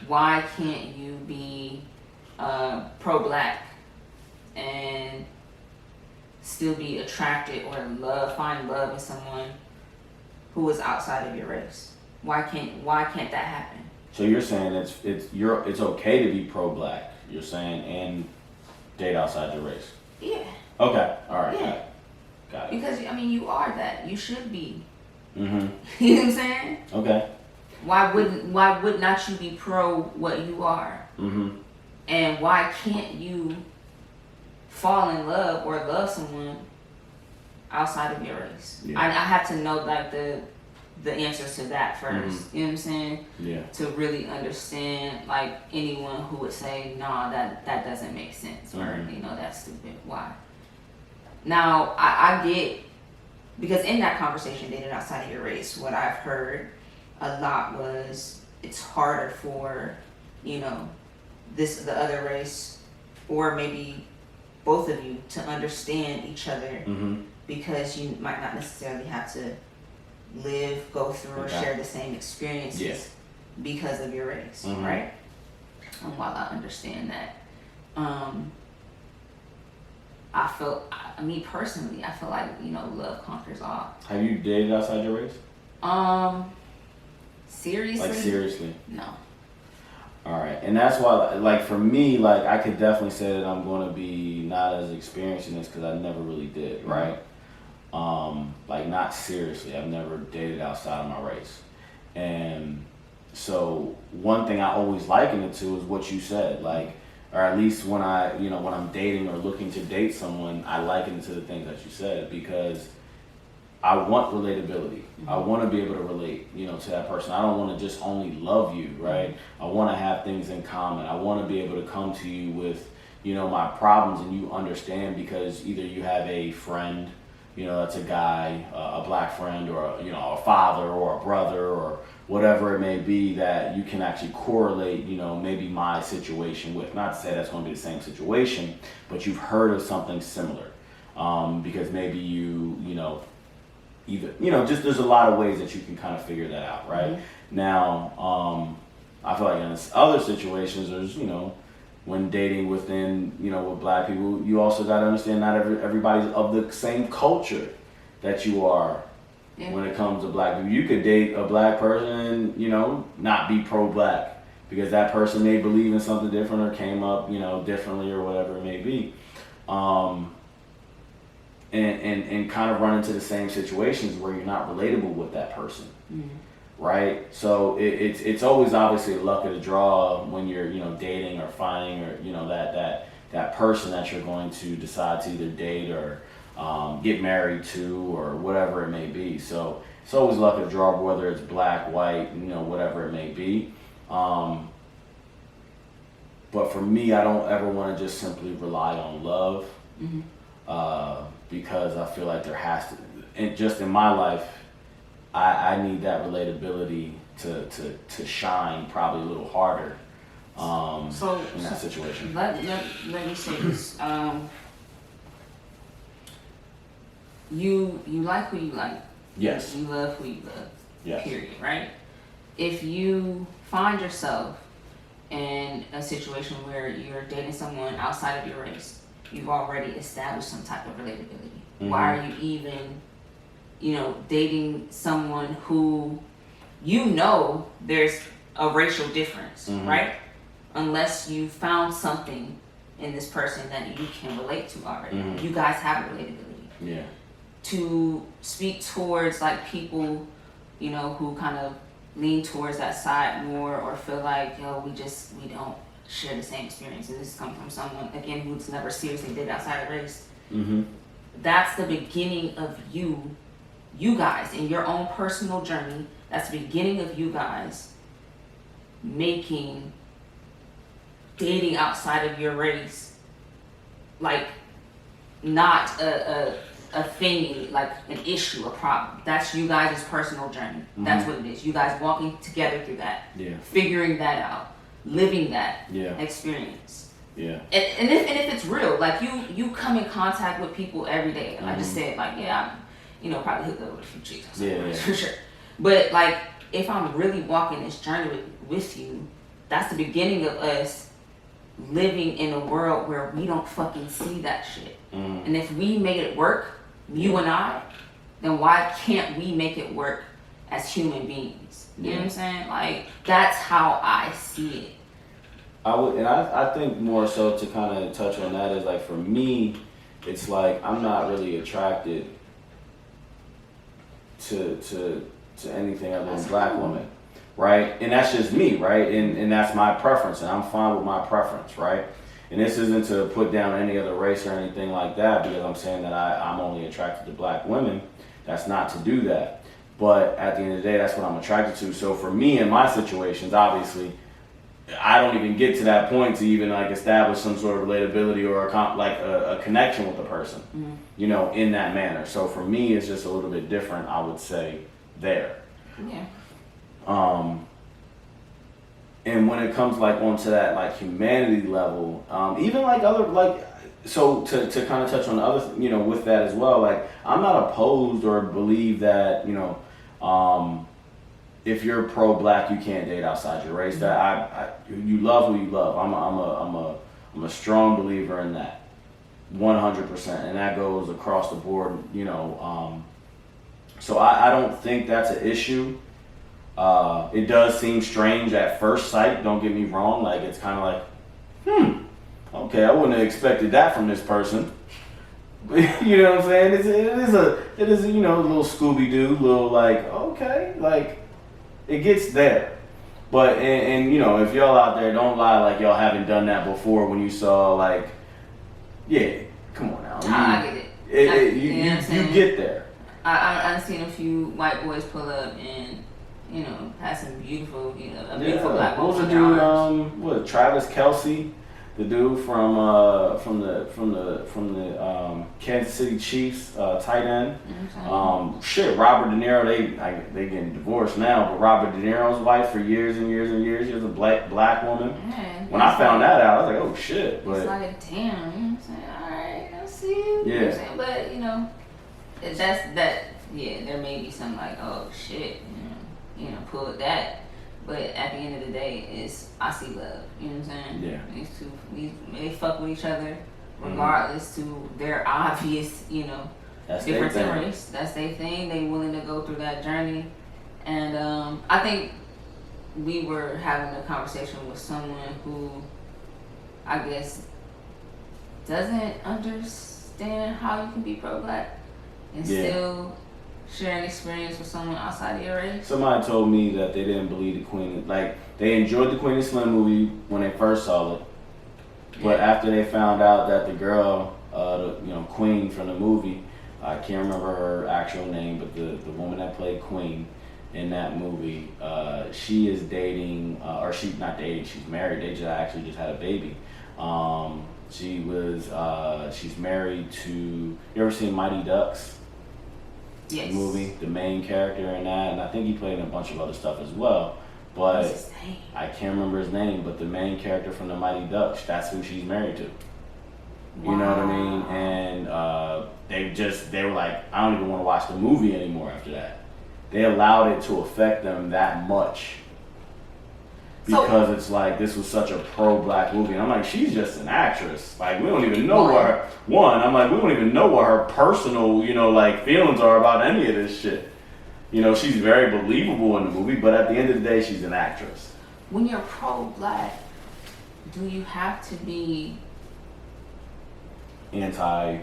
S1: Why can't you be pro-black and still be attracted or find love in someone who is outside of your race? Why can't that happen?
S2: So you're saying it's okay to be pro-black, you're saying, and date outside your race?
S1: Yeah.
S2: Okay. All right.
S1: Yeah.
S2: Got it.
S1: Because I mean, you are that. You should be.
S2: Mm-hmm.
S1: You know what I'm saying?
S2: Okay.
S1: Why would not you be pro what you are? Mm-hmm. And why can't you fall in love or love someone outside of your race? Yeah. I have to know like the the answers to that first. You know what I'm saying?
S2: Yeah.
S1: To really understand, like, anyone who would say, nah, that doesn't make sense, or, you know, that's stupid. Why? Now, I get, because in that conversation, dating outside of your race, what I've heard a lot was it's harder for, you know, the other race, or maybe both of you, to understand each other, because you might not necessarily have to go through or share the same experiences because of your race, right? And while I understand that, me personally, I feel like, you know, love conquers all.
S2: Have you dated outside your race?
S1: Seriously?
S2: Like, seriously?
S1: No.
S2: All right, and that's why, like, for me, like, I could definitely say that I'm going to be not as experienced in this because I never really did, right? Like, not seriously. I've never dated outside of my race. And so one thing I always liken it to is what you said, like, or at least when when I'm dating or looking to date someone, I liken it to the things that you said, because I want relatability. I want to be able to relate, you know, to that person. I don't want to just only love you, right? I want to have things in common. I want to be able to come to you with, you know, my problems, and you understand, because either you have a friend, you know, that's a guy, a black friend, or, you know, a father or a brother or whatever it may be, that you can actually correlate, you know, maybe my situation with. Not to say that's going to be the same situation, but you've heard of something similar, because maybe you know, either, you know, just there's a lot of ways that you can kind of figure that out, right? Now, I feel like in other situations, there's, you know, when dating within, you know, with black people, you also got to understand not everybody's of the same culture that you are. When it comes to black people, you could date a black person and, you know, not be pro-black, because that person may believe in something different or came up, you know, differently or whatever it may be. And kind of run into the same situations where you're not relatable with that person, right? So it's always obviously a luck of the draw when you're, you know, dating or finding, or, you know, that person that you're going to decide to either date or get married to, or whatever it may be. So it's always luck of the draw, whether it's black, white, you know, whatever it may be. But for me, I don't ever want to just simply rely on love. Because I feel like there has to, and just in my life, I need that relatability to shine probably a little harder in that situation.
S1: Let me say this. You like who you like.
S2: Yes.
S1: You love who you love.
S2: Yes.
S1: Period, right? If you find yourself in a situation where you're dating someone outside of your race, you've already established some type of relatability. Why are you even, you know, dating someone who, you know, there's a racial difference, right? Unless you found something in this person that you can relate to already. You guys have a relatability.
S2: Yeah.
S1: To speak towards, like, people, you know, who kind of lean towards that side more, or feel like, yo, we don't share the same experience, and this is coming from someone, again, who's never seriously dated outside of race. That's the beginning of you guys, in your own personal journey. That's the beginning of you guys making dating outside of your race, like, not a thing, like an issue, a problem. That's you guys' personal journey. That's what it is. You guys walking together through that, figuring that out, living that experience. And if it's real, like, you come in contact with people every day. I just said, like, I'm, you know, probably hooked up with a few chicks, for sure. But, like, if I'm really walking this journey with you, that's the beginning of us living in a world where we don't fucking see that shit. And if we made it work, you and I, then why can't we make it work as human beings? You know what I'm saying? Like, that's how I see it.
S2: I think more so, to kind of touch on that, is like, for me, it's like, I'm not really attracted to anything other than black women, right? And that's just me, right? And that's my preference, and I'm fine with my preference, right? And this isn't to put down any other race or anything like that, because I'm saying that I'm only attracted to black women. That's not to do that. But at the end of the day, that's what I'm attracted to. So for me in my situations, obviously, I don't even get to that point to even like establish some sort of relatability or a connection with the person, you know, in that manner. So for me, it's just a little bit different, I would say, there.
S1: Yeah.
S2: And when it comes like onto that like humanity level, even like other like, so to kind of touch on the other, you know, with that as well, like I'm not opposed or believe that, you know, if you're pro-black, you can't date outside your race. That you love who you love. I'm a strong believer in that, 100%, and that goes across the board. You know, so I don't think that's an issue. It does seem strange at first sight. Don't get me wrong. Like it's kind of like, okay, I wouldn't have expected that from this person. You know what I'm saying? It is you know, a little Scooby-Doo, little like, okay, like it gets there. But and you know, if y'all out there, don't lie like y'all haven't done that before when you saw like, yeah, come on now.
S1: I get it.
S2: You get there.
S1: I've seen a few white boys pull up and, you know, have some beautiful, you know, a beautiful black woman.
S2: What was the dude? What, Travis Kelce, the dude from the Kansas City Chiefs, tight end. Robert De Niro. They getting divorced now, but Robert De Niro's wife for years and years and years. She was a black woman. Man, when I found that out, I was like, oh shit. But
S1: it's like, damn, you know what I'm saying? All right, I see you.
S2: Yeah.
S1: You know what I'm saying? But you know, that's that. Yeah, there may be some like, oh shit, you know, pull at that. But at the end of the day, I see love. You know what I'm saying?
S2: Yeah.
S1: These two, they fuck with each other, regardless to their obvious, you know, difference in race. That's their thing. They willing to go through that journey, and I think we were having a conversation with someone who, I guess, doesn't understand how you can be pro-black and still share an experience with someone outside of your race.
S2: Somebody told me that they didn't believe the Queen. Like they enjoyed the Queen and Slim movie when they first saw it, but after they found out that the girl, Queen from the movie, I can't remember her actual name, but the woman that played Queen in that movie, she is dating, or she's not dating, she's married. They just had a baby. She's married to. You ever seen Mighty Ducks?
S1: Yes.
S2: Movie, the main character in that, and I think he played in a bunch of other stuff as well. But
S1: what's his name?
S2: I can't remember his name. But the main character from the Mighty Ducks, that's who she's married to. You know what I mean? And they were like, I don't even want to watch the movie anymore after that. They allowed it to affect them that much. Because it's like, this was such a pro-black movie. And I'm like, she's just an actress. Like, we don't even know we don't even know what her personal, you know, like, feelings are about any of this shit. You know, she's very believable in the movie, but at the end of the day, she's an actress.
S1: When you're pro-black, do you have to be anti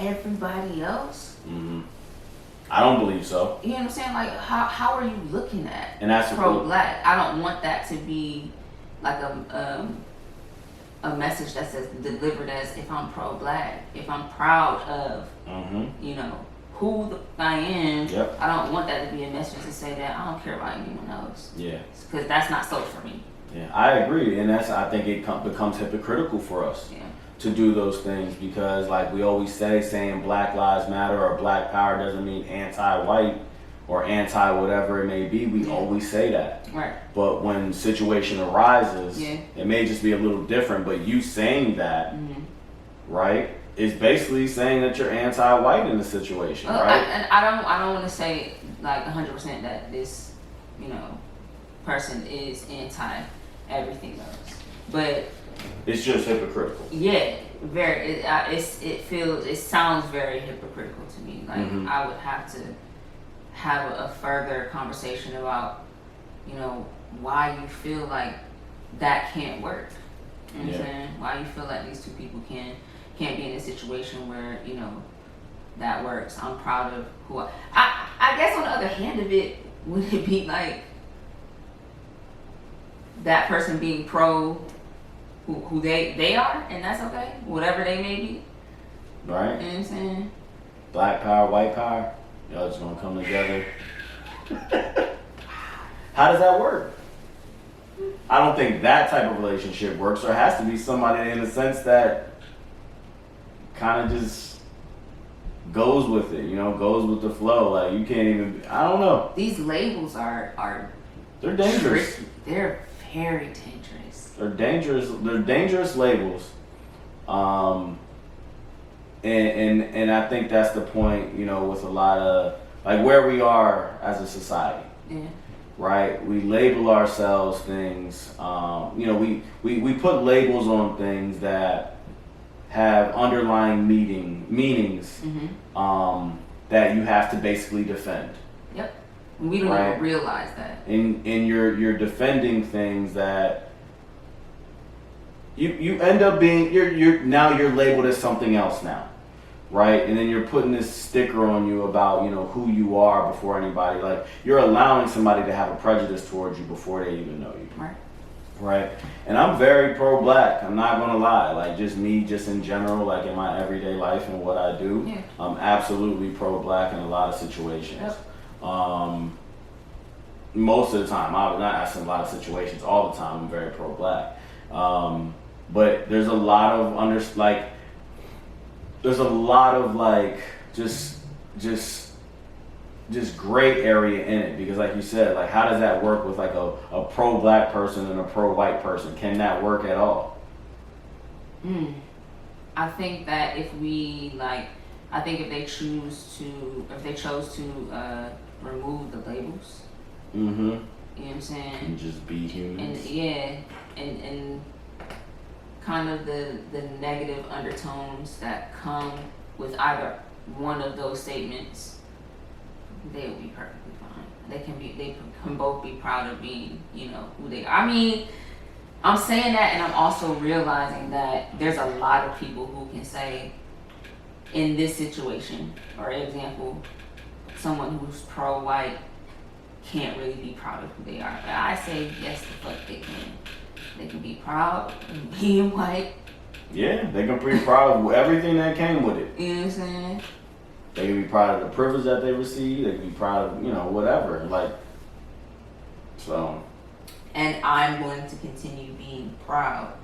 S1: everybody else?
S2: Mm-hmm. I don't believe so.
S1: You know what I'm saying? Like, how are you looking at
S2: and that's
S1: pro-black? I don't want that to be like a message that says delivered as if I'm pro-black, if I'm proud of, you know, who I am.
S2: Yep.
S1: I don't want that to be a message to say that I don't care about anyone else.
S2: Yeah.
S1: Because that's not so for me.
S2: Yeah, I agree, and I think it becomes hypocritical for us.
S1: Yeah.
S2: To do those things, because like we always saying Black Lives Matter or Black Power doesn't mean anti-white or anti-whatever it may be. We always say that.
S1: Right.
S2: But when situation arises, it may just be a little different, but you saying that, right, is basically saying that you're anti-white in the situation, right?
S1: I don't want to say like 100% that this, you know, person is anti everything else, but
S2: it's just hypocritical.
S1: Yeah, very. It sounds very hypocritical to me. Like I would have to have a further conversation about, you know, why you feel like that can't work. You know what I'm saying? Why you feel like these two people can't be in a situation where, you know, that works. I'm proud of who I guess on the other hand of it, would it be like that person being pro who they are, and that's okay, whatever they may be.
S2: Right.
S1: You know what I'm saying?
S2: Black power, white power. Y'all just gonna come together. How does that work? I don't think that type of relationship works. There has to be somebody in the sense that kind of just goes with it, goes with the flow. Like you can't even. I don't know.
S1: These labels are
S2: they're dangerous.
S1: Tricky. They're very dangerous.
S2: They're dangerous. They're dangerous labels. And I think that's the point, with a lot of like where we are as a society.
S1: Yeah.
S2: Right? We label ourselves things. We put labels on things that have underlying meanings that you have to basically defend.
S1: Yep. We don't even realize that.
S2: And you're defending things that you end up being you're labeled as something else now. Right? And then you're putting this sticker on you about, who you are before anybody. Like, you're allowing somebody to have a prejudice towards you before they even know you.
S1: Right.
S2: Right? And I'm very pro-black. I'm not going to lie. Like, just in general, like in my everyday life and what I do,
S1: yeah.
S2: I'm absolutely pro-black in a lot of situations.
S1: Yep.
S2: Most of the time. I'm not asking a lot of situations. All the time, I'm very pro-black. But there's a lot of there's a lot of just gray area in it, because like you said, like how does that work with like a pro-black person and a pro-white person? Can that work at all?
S1: I think that if they chose to remove the labels, you know what I'm saying?
S2: And just be humans.
S1: And kind of the negative undertones that come with either one of those statements, they will be perfectly fine. They can both be proud of being, who they are. I mean, I'm saying that, and I'm also realizing that there's a lot of people who can say, in this situation, or example, someone who's pro-white can't really be proud of who they are. But I say, yes, the fuck they can. They can be proud of being white.
S2: Yeah, they can be proud of everything that came with it.
S1: You know what I'm saying?
S2: They can be proud of the privilege that they received. They can be proud of, whatever. Like, so.
S1: And I'm going to continue being proud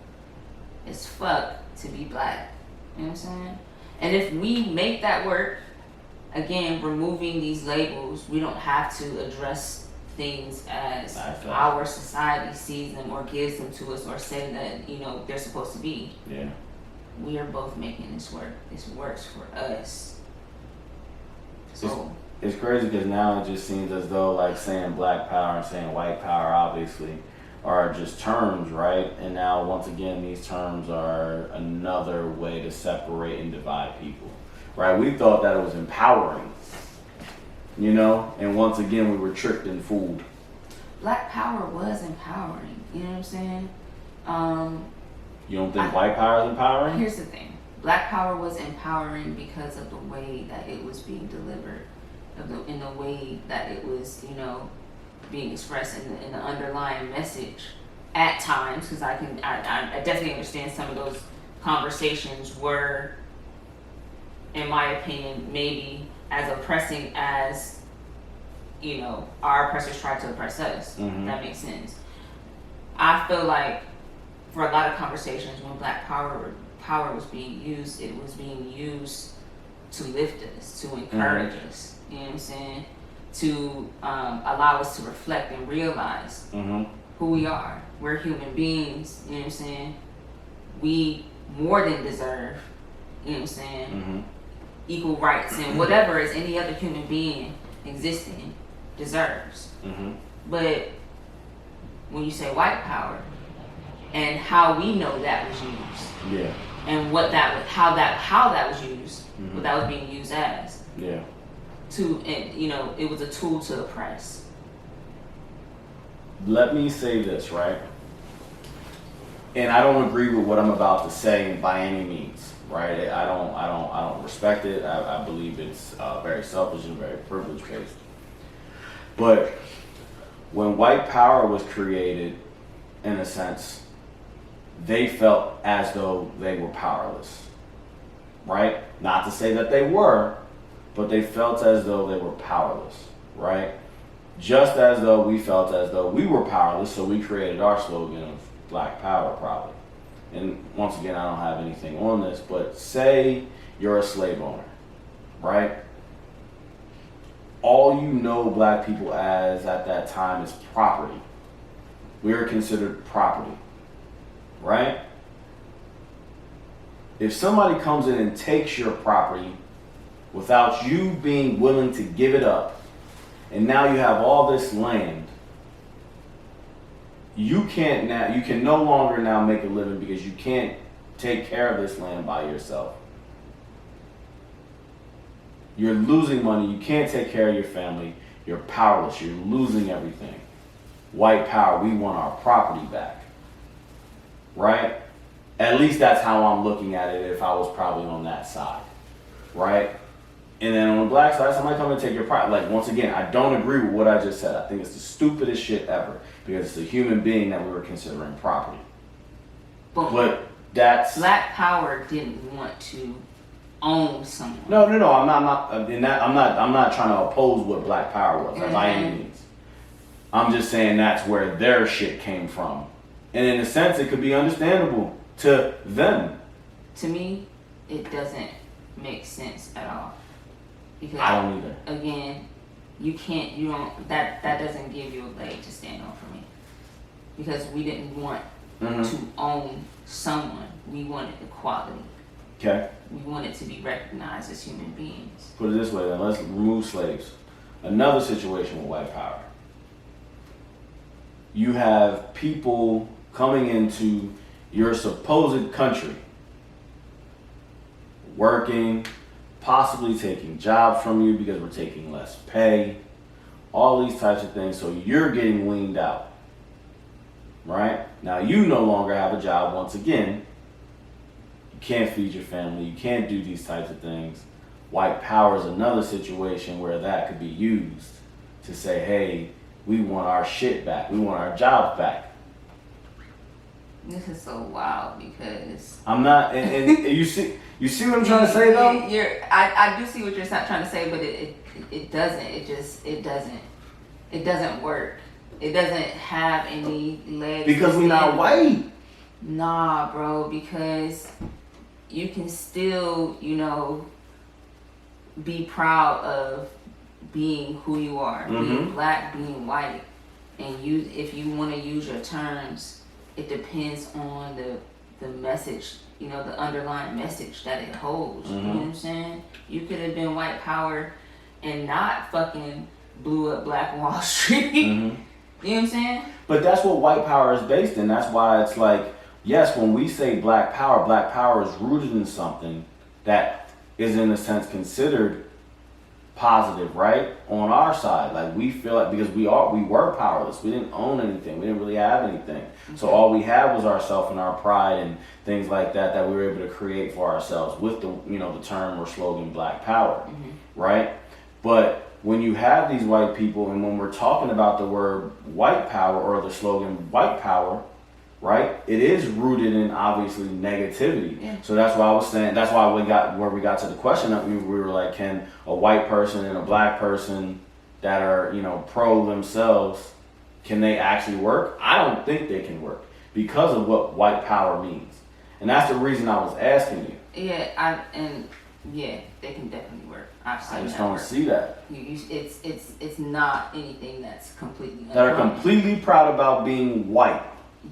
S1: as fuck to be black. You know what I'm saying? And if we make that work, again, removing these labels, we don't have to address things as our society sees them or gives them to us or say that, they're supposed to be.
S2: Yeah.
S1: We are both making this work. This works for us. So
S2: it's crazy because now it just seems as though like saying black power and saying white power obviously are just terms, right? And now once again these terms are another way to separate and divide people. Right? We thought that it was empowering. And once again we were tricked and fooled.
S1: Black power was empowering. You know what I'm saying?
S2: You don't think white power is empowering?
S1: Here's the thing. Black power was empowering because of the way that it was being delivered, in the way that it was, being expressed in the underlying message at times. Because I definitely understand some of those conversations were, in my opinion, maybe as oppressing as, our oppressors tried to oppress us. If that makes sense. I feel like for a lot of conversations when black power was being used, it was being used to lift us, to encourage us, you know what I'm saying? To allow us to reflect and realize who we are. We're human beings, you know what I'm saying? We more than deserve, you know what I'm saying? Equal rights and whatever as any other human being existing deserves. But when you say white power and how we know that was used, and how that was used, what that was being used as, it was a tool to oppress.
S2: Let me say this, right? And I don't agree with what I'm about to say by any means, right? I don't respect it. I believe it's very selfish and very privilege based. But when white power was created, in a sense, they felt as though they were powerless, right? Not to say that they were, but they felt as though they were powerless, right? Just as though we felt as though we were powerless, so we created our slogan of Black Power, probably. And once again, I don't have anything on this, but say you're a slave owner, right? All you know black people as at that time is property. We are considered property, right? If somebody comes in and takes your property without you being willing to give it up, and now you have all this land, you can no longer now make a living because you can't take care of this land by yourself. You're losing money, you can't take care of your family, you're powerless, you're losing everything. White power, we want our property back. Right? At least that's how I'm looking at it if I was probably on that side. Right? And then on the black side, somebody come and take your property. Like, once again, I don't agree with what I just said. I think it's the stupidest shit ever because it's a human being that we were considering property. But that's...
S1: Black power didn't want to own someone.
S2: No. I'm not trying to oppose what black power was by any means. I'm just saying that's where their shit came from. And in a sense, it could be understandable to them.
S1: To me, it doesn't make sense at all. Because
S2: I don't either.
S1: Again, that doesn't give you a leg to stand on for me. Because we didn't want to own someone. We wanted equality.
S2: Okay.
S1: We wanted to be recognized as human beings.
S2: Put it this way then, let's remove slaves. Another situation with white power. You have people coming into your supposed country, working, possibly taking jobs from you because we're taking less pay, all these types of things, so you're getting weaned out, right? Now you no longer have a job once again. You can't feed your family, you can't do these types of things. White power is another situation where that could be used to say, hey, we want our shit back, we want our jobs back.
S1: This is so wild because
S2: I'm not, and you see what I'm trying to say though?
S1: I do see what you're trying to say, but it doesn't work. It doesn't have any legs.
S2: Because we're not white.
S1: Nah, bro, because you can still, be proud of being who you are, being black, being white, and if you want to use your terms, it depends on the message, the underlying message that it holds. You know what I'm saying? You could have been white power and not fucking blew up Black Wall Street. You know what I'm saying? But
S2: that's what white power is based in. That's why it's like, yes, when we say black power is rooted in something that is in a sense considered positive, right? On our side, like we feel like because we were powerless, we didn't own anything, we didn't really have anything. So all we had was ourselves and our pride and things like that we were able to create for ourselves with the term or slogan Black Power, right? But when you have these white people, and when we're talking about the word white power or the slogan white power, right? It is rooted in obviously negativity. Yeah. So that's why I was saying, that's why we got to the question that we were like, can a white person and a black person that are, pro themselves, can they actually work? I don't think they can work because of what white power means. And that's the reason I was asking you.
S1: Yeah, they can definitely work.
S2: I just don't see that.
S1: It's not anything that's completely
S2: that are completely proud about being white.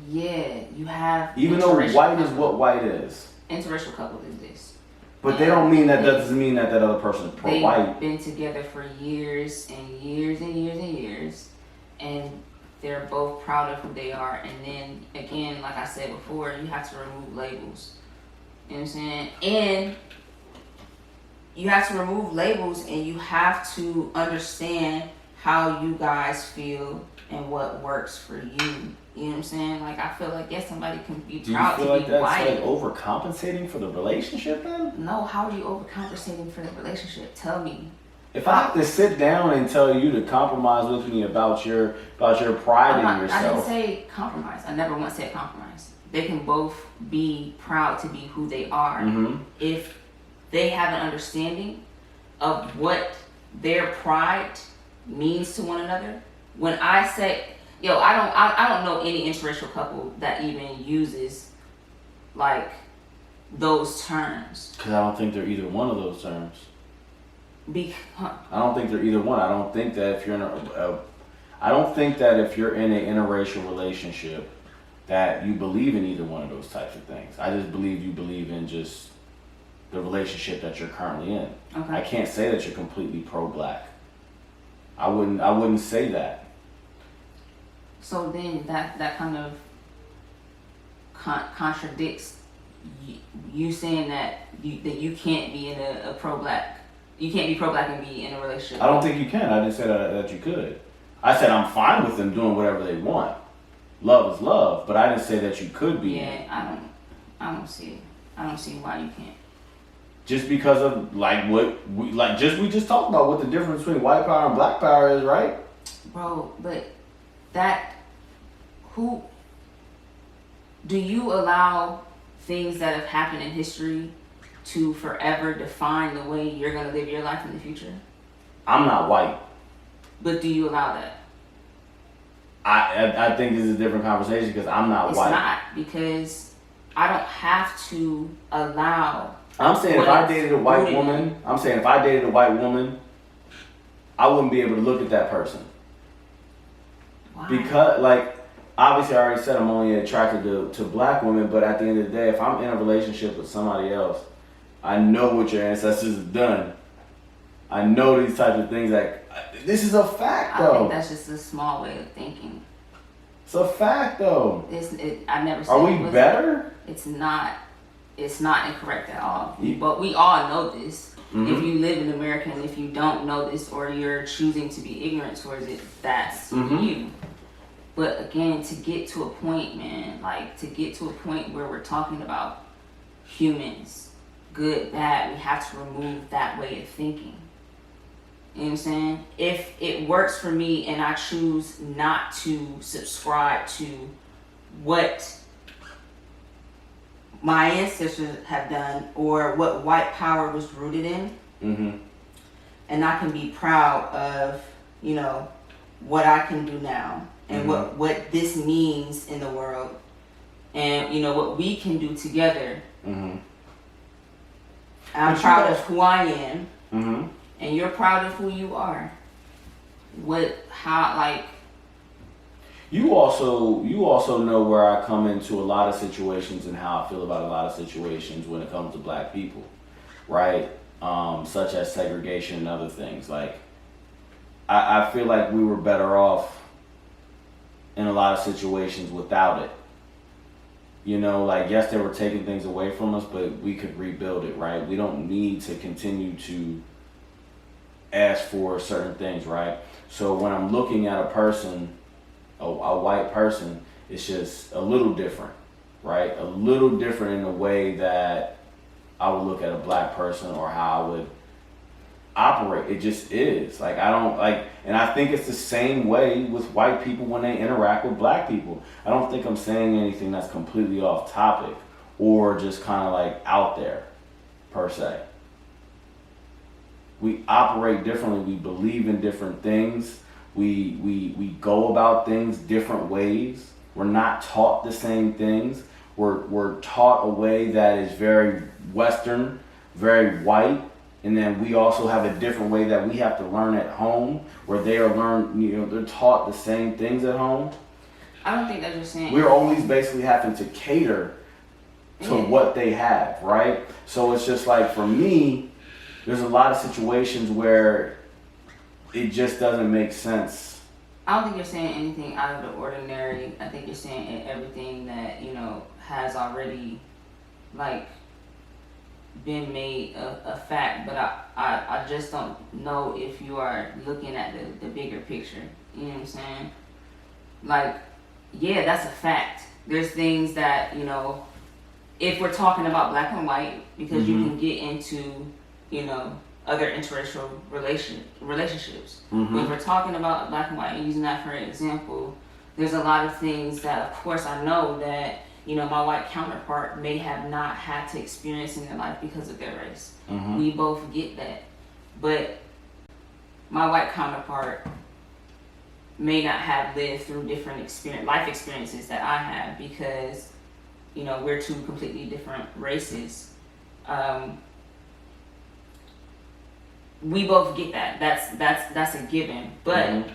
S1: Yeah, you have.
S2: Even though white is what white is.
S1: Interracial couple is this.
S2: But they don't mean that doesn't mean that other person is pro-white.
S1: They've been together for years and years and years and years, and they're both proud of who they are. And then again, like I said before, you have to remove labels. You know what I'm saying? And you have to remove labels, and you have to understand how you guys feel and what works for you. You know what I'm saying? Like, I feel like, yes, somebody can be proud to be white. Do you feel like that's like
S2: overcompensating for the relationship then?
S1: No, how are you overcompensating for the relationship? Tell me.
S2: If I have to sit down and tell you to compromise with me about your pride in yourself.
S1: I didn't say compromise. I never once said compromise. They can both be proud to be who they are. If they have an understanding of what their pride means to one another. When I say, I don't know any interracial couple that even uses like those terms.
S2: Because I don't think they're either one of those terms.
S1: I
S2: don't think they're either one. I don't think that if you're in if you're in an interracial relationship that you believe in either one of those types of things. I just believe you believe in just the relationship that you're currently in.
S1: Okay.
S2: I can't say that you're completely pro-black. I wouldn't say that.
S1: So then that kind of contradicts you saying that you can't be in a pro-black. You can't be pro-black and be in a relationship.
S2: I don't think you can. I didn't say that you could. I said I'm fine with them doing whatever they want. Love is love, but I didn't say that you could be.
S1: Yeah, I don't see why you can't.
S2: Just because of we just talked about what the difference between white power and black power is, right?
S1: Bro, but who do you allow things that have happened in history to forever define the way you're gonna live your life in the future?
S2: I'm not white.
S1: But do you allow that?
S2: I think this is a different conversation because I'm not white.
S1: It's not, because I don't have to allow.
S2: I'm saying if I dated a white woman, I wouldn't be able to look at that person.
S1: Why?
S2: Because, obviously I already said I'm only attracted to black women, but at the end of the day, if I'm in a relationship with somebody else, I know what your ancestors have done. I know these types of things. This is a fact, though.
S1: I think that's just a small way of thinking.
S2: It's a fact, though.
S1: I never said.
S2: Are we better?
S1: It's not incorrect at all. But we all know this. Mm-hmm. If you live in America and if you don't know this or you're choosing to be ignorant towards it, that's you. But again, to get to a point, man, where we're talking about humans, good, bad, we have to remove that way of thinking. You know what I'm saying? If it works for me and I choose not to subscribe to what my ancestors have done or what white power was rooted in, and I can be proud of, what I can do now and what this means in the world and, what we can do together. I'm proud of who I am. And you're proud of who you are. You
S2: also know where I come into a lot of situations and how I feel about a lot of situations when it comes to black people, right? Such as segregation and other things. I feel like we were better off in a lot of situations without it. Yes, they were taking things away from us, but we could rebuild it, right? We don't need to continue to ask for certain things, right? So when I'm looking at a person, a white person, it's just a little different, right? A little different in the way that I would look at a black person or how I would operate. It just is. And I think it's the same way with white people when they interact with black people. I don't think I'm saying anything that's completely off topic or just kind of out there, per se. We operate differently. We believe in different things. We go about things different ways. We're not taught the same things. We're taught a way that is very Western, very white, and then we also have a different way that we have to learn at home, where they're taught the same things at home.
S1: I don't think that you're saying.
S2: We're always basically having to cater to what they have, right? So it's just for me, there's a lot of situations where it just doesn't make sense.
S1: I don't think you're saying anything out of the ordinary. I think you're saying everything that, has already, been made a fact. But I just don't know if you are looking at the bigger picture. You know what I'm saying? Yeah, that's a fact. There's things that, if we're talking about black and white, because you can get into, other interracial relationships. If we're talking about black and white and using that for an example, there's a lot of things that, of course, I know that, my white counterpart may have not had to experience in their life because of their race. We both get that. but my white counterpart may not have lived through different life experiences that I have, because, you know, we're two completely different races. We both get that. That's a given. But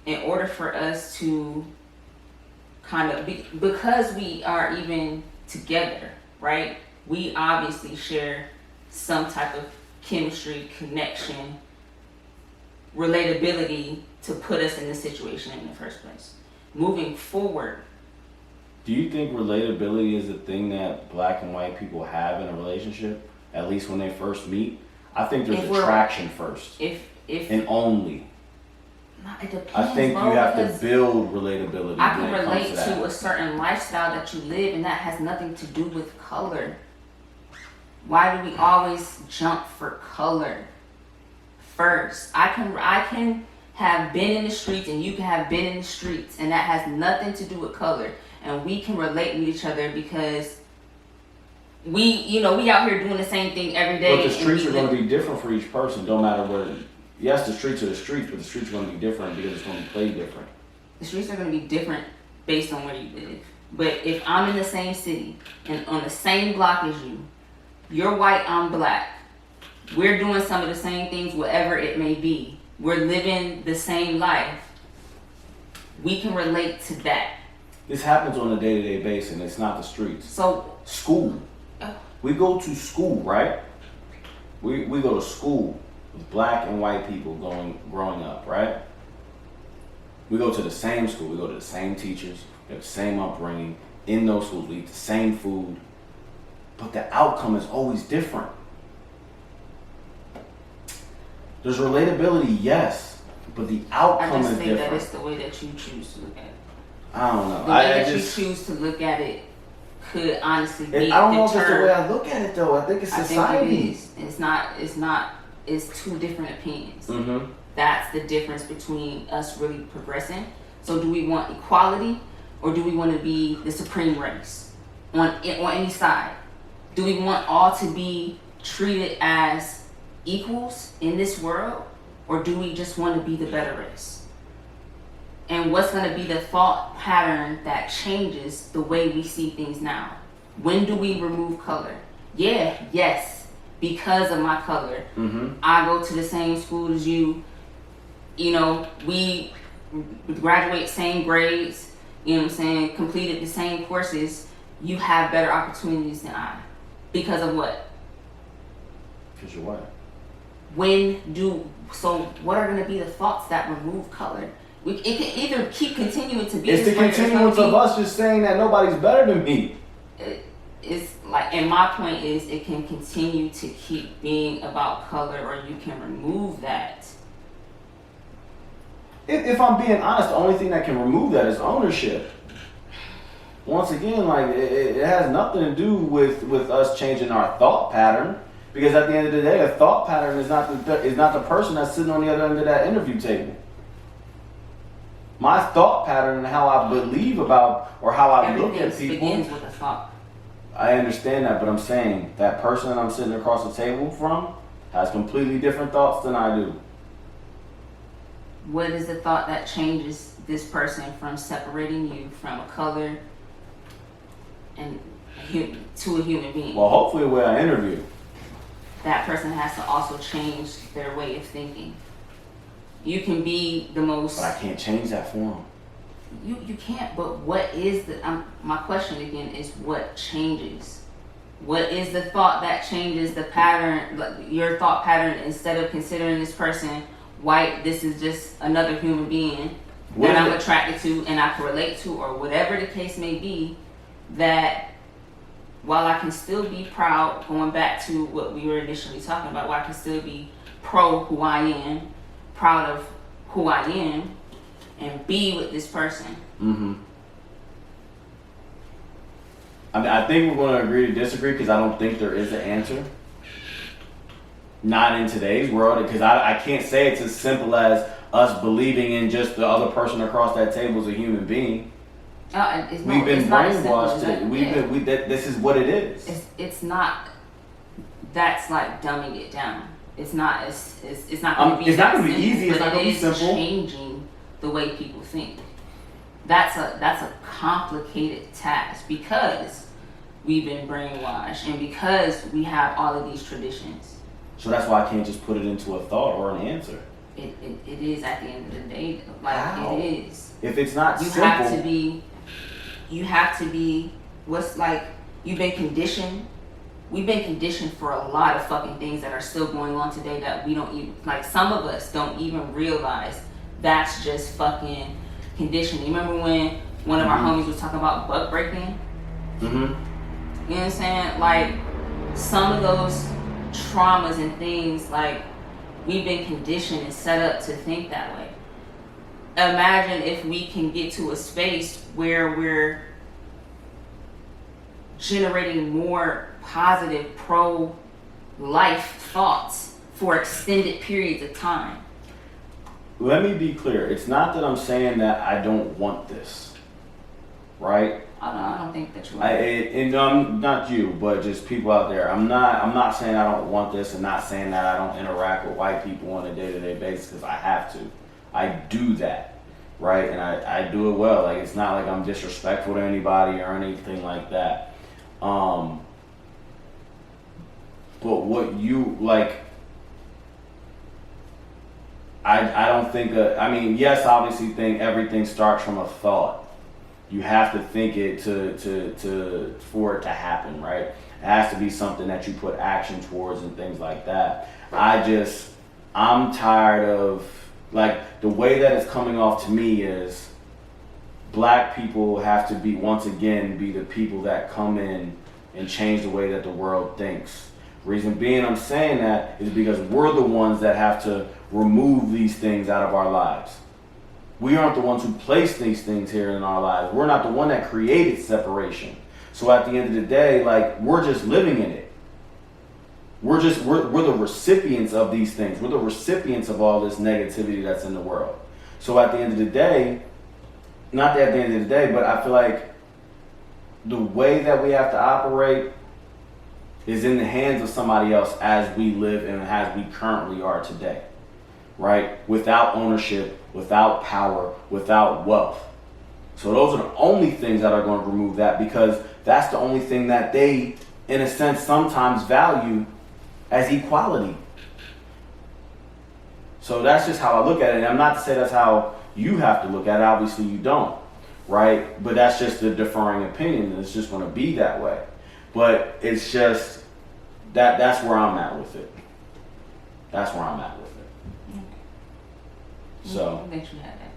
S1: in order for us to kind of because we are even together, right? We obviously share some type of chemistry, connection, relatability to put us in this situation in the first place. Moving forward.
S2: Do you think relatability is a thing that black and white people have in a relationship? At least when they first meet? I think there's attraction first. And only.
S1: It depends,
S2: I think you have to build relatability.
S1: I can relate to a certain lifestyle that you live, and that has nothing to do with color. Why do we always jump for color first? I can have been in the streets, and you can have been in the streets, and that has nothing to do with color. And we can relate with each other because we out here doing the same thing every day.
S2: But the streets are going to be different for each person, no matter where. Yes, the streets are the streets, but the streets are going to be different because it's going to be played different.
S1: The streets are going to be different based on where you live. But if I'm in the same city and on the same block as you, you're white, I'm black. We're doing some of the same things, whatever it may be. We're living the same life. We can relate to that.
S2: This happens on a day-to-day basis, and it's not the streets.
S1: So
S2: school. We go to school, right? We go to school with black and white people growing up, right? We go to the same school. We go to the same teachers. We have the same upbringing. In those schools, we eat the same food. But the outcome is always different. There's relatability, yes, but the outcome is different. I just think that
S1: it's the way that you choose to look at it.
S2: I don't know.
S1: The way that you choose to look at it could honestly be.
S2: I don't know if it's the way I look at it, though. I think it's society.
S1: I think it is. It's not. It's two different opinions. Mm-hmm. That's the difference between us really progressing. So do we want equality, or do we want to be the supreme race on any side? Do we want all to be treated as equals in this world, or do we just want to be the better race? And what's going to be the thought pattern that changes the way we see things now? When do we remove color? Yes, because of my color. Mm-hmm. I go to the same school as you. You know, we graduate same grades. You know what I'm saying? Completed the same courses. You have better opportunities than I. Because of what?
S2: Because you're white.
S1: So what are going to be the thoughts that remove color? It can either keep continuing to be.
S2: It's the continuance of us just saying that nobody's better than me.
S1: It's like, and my point is, it can continue to keep being about color, or you can remove that.
S2: If I'm being honest, the only thing that can remove that is ownership. Once again, like it has nothing to do with us changing our thought pattern, because at the end of the day, a thought pattern is not the person that's sitting on the other end of that interview table. My thought pattern and how I believe about or how I look at people
S1: begins with a thought.
S2: I understand that, but I'm saying that person that I'm sitting across the table from has completely different thoughts than I do.
S1: What is the thought that changes this person from separating you from a color and to a human being?
S2: Well, hopefully the way I interview.
S1: That person has to also change their way of thinking. You can be the most...
S2: But I can't change that for them.
S1: You can't, but what is my question again is, what changes? What is the thought that changes the pattern, your thought pattern, instead of considering this person white, this is just another human being that I'm attracted to and I can relate to, or whatever the case may be, that while I can still be proud, going back to what we were initially talking about, while I can still be pro who I am, proud of who I am, and be with this person.
S2: Mm-hmm. I mean, I think we're going to agree to disagree, because I don't think there is an answer. Not in today's world, because I can't say it's as simple as us believing in just the other person across that table as a human being. We've been brainwashed. This is what it is.
S1: It's not. that's like dumbing it down. It's not it's not going to be
S2: it's not going to be
S1: simple,
S2: easy. It's not going to be simple.
S1: Changing the way people think. That's a complicated task because we've been brainwashed and because we have all of these traditions.
S2: So that's why I can't just put it into a thought or an answer.
S1: It is at the end of the day. Like,
S2: how?
S1: it is.
S2: If it's not
S1: you
S2: simple,
S1: you have to be what's like you've been conditioned. We've been conditioned for a lot of fucking things that are still going on today that we don't even, like, some of us don't even realize that's just fucking conditioning. Remember when one of our homies was talking about butt breaking?
S2: Mm-hmm.
S1: You know what I'm saying? Like, some of those traumas and things, like, we've been conditioned and set up to think that way. Imagine if we can get to a space where we're generating more positive pro-life thoughts for extended periods of time.
S2: Let me be clear. It's not that I'm saying that I don't want this, right?
S1: I don't think that you are.
S2: And not you, but just people out there. I'm not saying I don't want this, and not saying that I don't interact with white people on a day-to-day basis, because I have to. I do that, right? And I do it well. Like, it's not like I'm disrespectful to anybody or anything like that. But what you like, I don't think I mean, yes, obviously everything starts from a thought. You have to think it to for it to happen, right? It has to be something that you put action towards and things like that. I'm tired of, like, the way that it's coming off to me is black people have to be, once again, be the people that come in and change the way that the world thinks. Reason being I'm saying that is because we're the ones that have to remove these things out of our lives. We aren't the ones who place these things here in our lives. We're not the one that created separation. So at the end of the day, like, we're just living in it. We're the recipients of these things. We're the recipients of all this negativity that's in the world. So at the end of the day, not at the end of the day, but I feel like the way that we have to operate is in the hands of somebody else as we live and as we currently are today, right? Without ownership, without power, without wealth. So those are the only things that are going to remove that, because that's the only thing that they, in a sense, sometimes value as equality. So that's just how I look at it. And I'm not to say that's how you have to look at it. Obviously you don't, right? But that's just a differing opinion. It's just going to be that way. But it's just that's where I'm at with it. That's where I'm at with it.
S1: Okay.
S2: So
S1: I'll let you have that.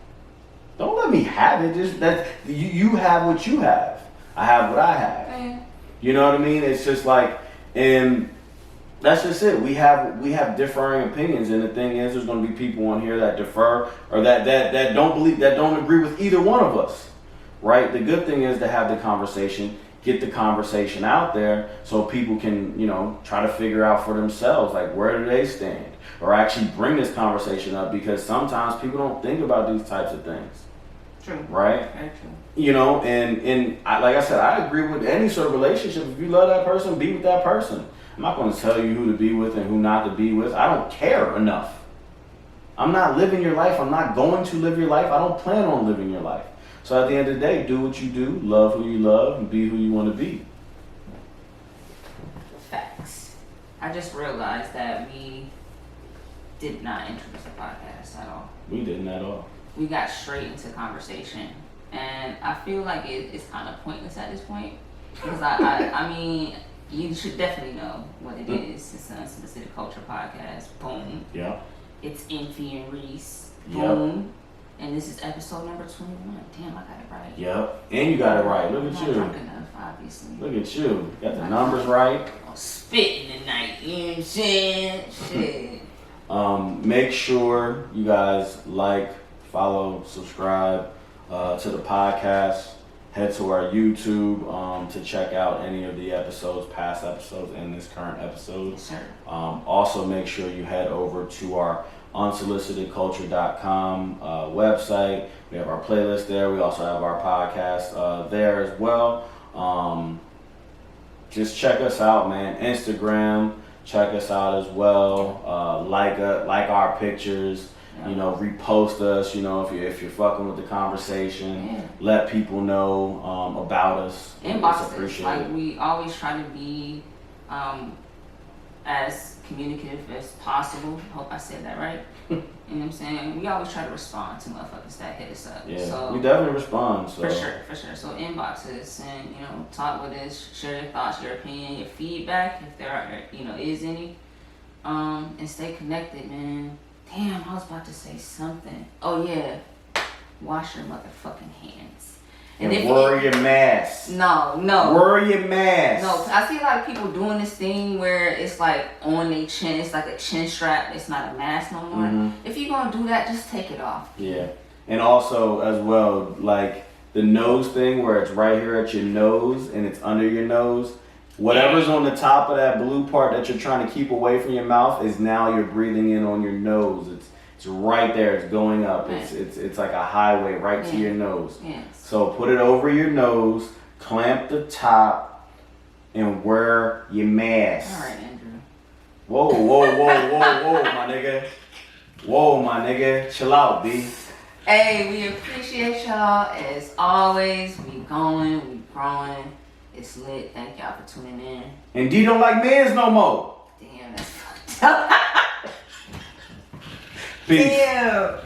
S2: Don't let me have it. Just that you have what you have. I have what I have.
S1: Okay.
S2: You know what I mean? It's just like, and that's just it. We have differing opinions, and the thing is, there's going to be people on here that differ or that don't believe, that don't agree with either one of us, right? The good thing is to have the conversation, get the conversation out there, so people can, try to figure out for themselves, like, where do they stand, or actually bring this conversation up, because sometimes people don't think about these types of things.
S1: True.
S2: Right?
S1: Very true.
S2: And like I said, I agree with any sort of relationship. If you love that person, be with that person. I'm not going to tell you who to be with and who not to be with. I don't care enough. I'm not living your life. I'm not going to live your life. I don't plan on living your life. So at the end of the day, do what you do, love who you love, and be who you want to be.
S1: Facts. I just realized that we did not introduce the podcast at all.
S2: We didn't at all.
S1: We got straight into conversation, and I feel like it's kind of pointless at this point, because I mean, you should definitely know what it is. It's an Unsolicited Culture podcast. Boom.
S2: Yeah.
S1: It's Infy and Reese.
S2: Yep.
S1: Boom. And this is episode number 21. Damn, I got it right.
S2: Yep. And you got it right. Look at
S1: I'm
S2: you.
S1: not drunk enough, obviously.
S2: Look at you. Got the numbers right.
S1: I'm spitting tonight. You know what I'm saying? Shit.
S2: Make sure you guys like, follow, subscribe to the podcast. Head to our YouTube to check out any of the episodes, past episodes, and this current episode.
S1: Yes, sir.
S2: Also, make sure you head over to our unsolicitedculture.com website. We have our playlist there. We also have our podcast there as well. Just check us out, man. Instagram, check us out as well. Like our pictures. You know, repost us. You know, if you're fucking with the conversation, let people know about us.
S1: Inbox us. Like we always try to be as communicative as possible. Hope I said that right. You know what I'm saying? We always try to respond to motherfuckers that hit us up.
S2: Yeah,
S1: so,
S2: we definitely respond. So.
S1: For sure. So inbox us and, you know, talk with us, share your thoughts, your opinion, your feedback, if there are, you know, is any. And stay connected, man. Damn, I was about to say something. Oh yeah, wash your motherfucking hands.
S2: And wear your mask.
S1: No.
S2: Wear your mask.
S1: No, I see a lot of people doing this thing where it's like on their chin. It's like a chin strap. It's not a mask no more. Mm-hmm. If you're gonna do that, just take it off.
S2: Yeah, and also as well, like the nose thing where it's right here at your nose and it's under your nose. Whatever's on the top of that blue part that you're trying to keep away from your mouth is now you're breathing in on your nose. It's right there. It's going up. Right. It's like a highway right to your nose.
S1: Yes.
S2: So put it over your nose, clamp the top, and wear your mask.
S1: All right, Andrew.
S2: Whoa, my nigga. Whoa, my nigga. Chill out, B.
S1: Hey, we appreciate y'all as always. We going, we growing. It's lit. Thank y'all for tuning in.
S2: And D don't like mans no more.
S1: Damn, that's fucked up.
S2: Peace.
S1: Damn.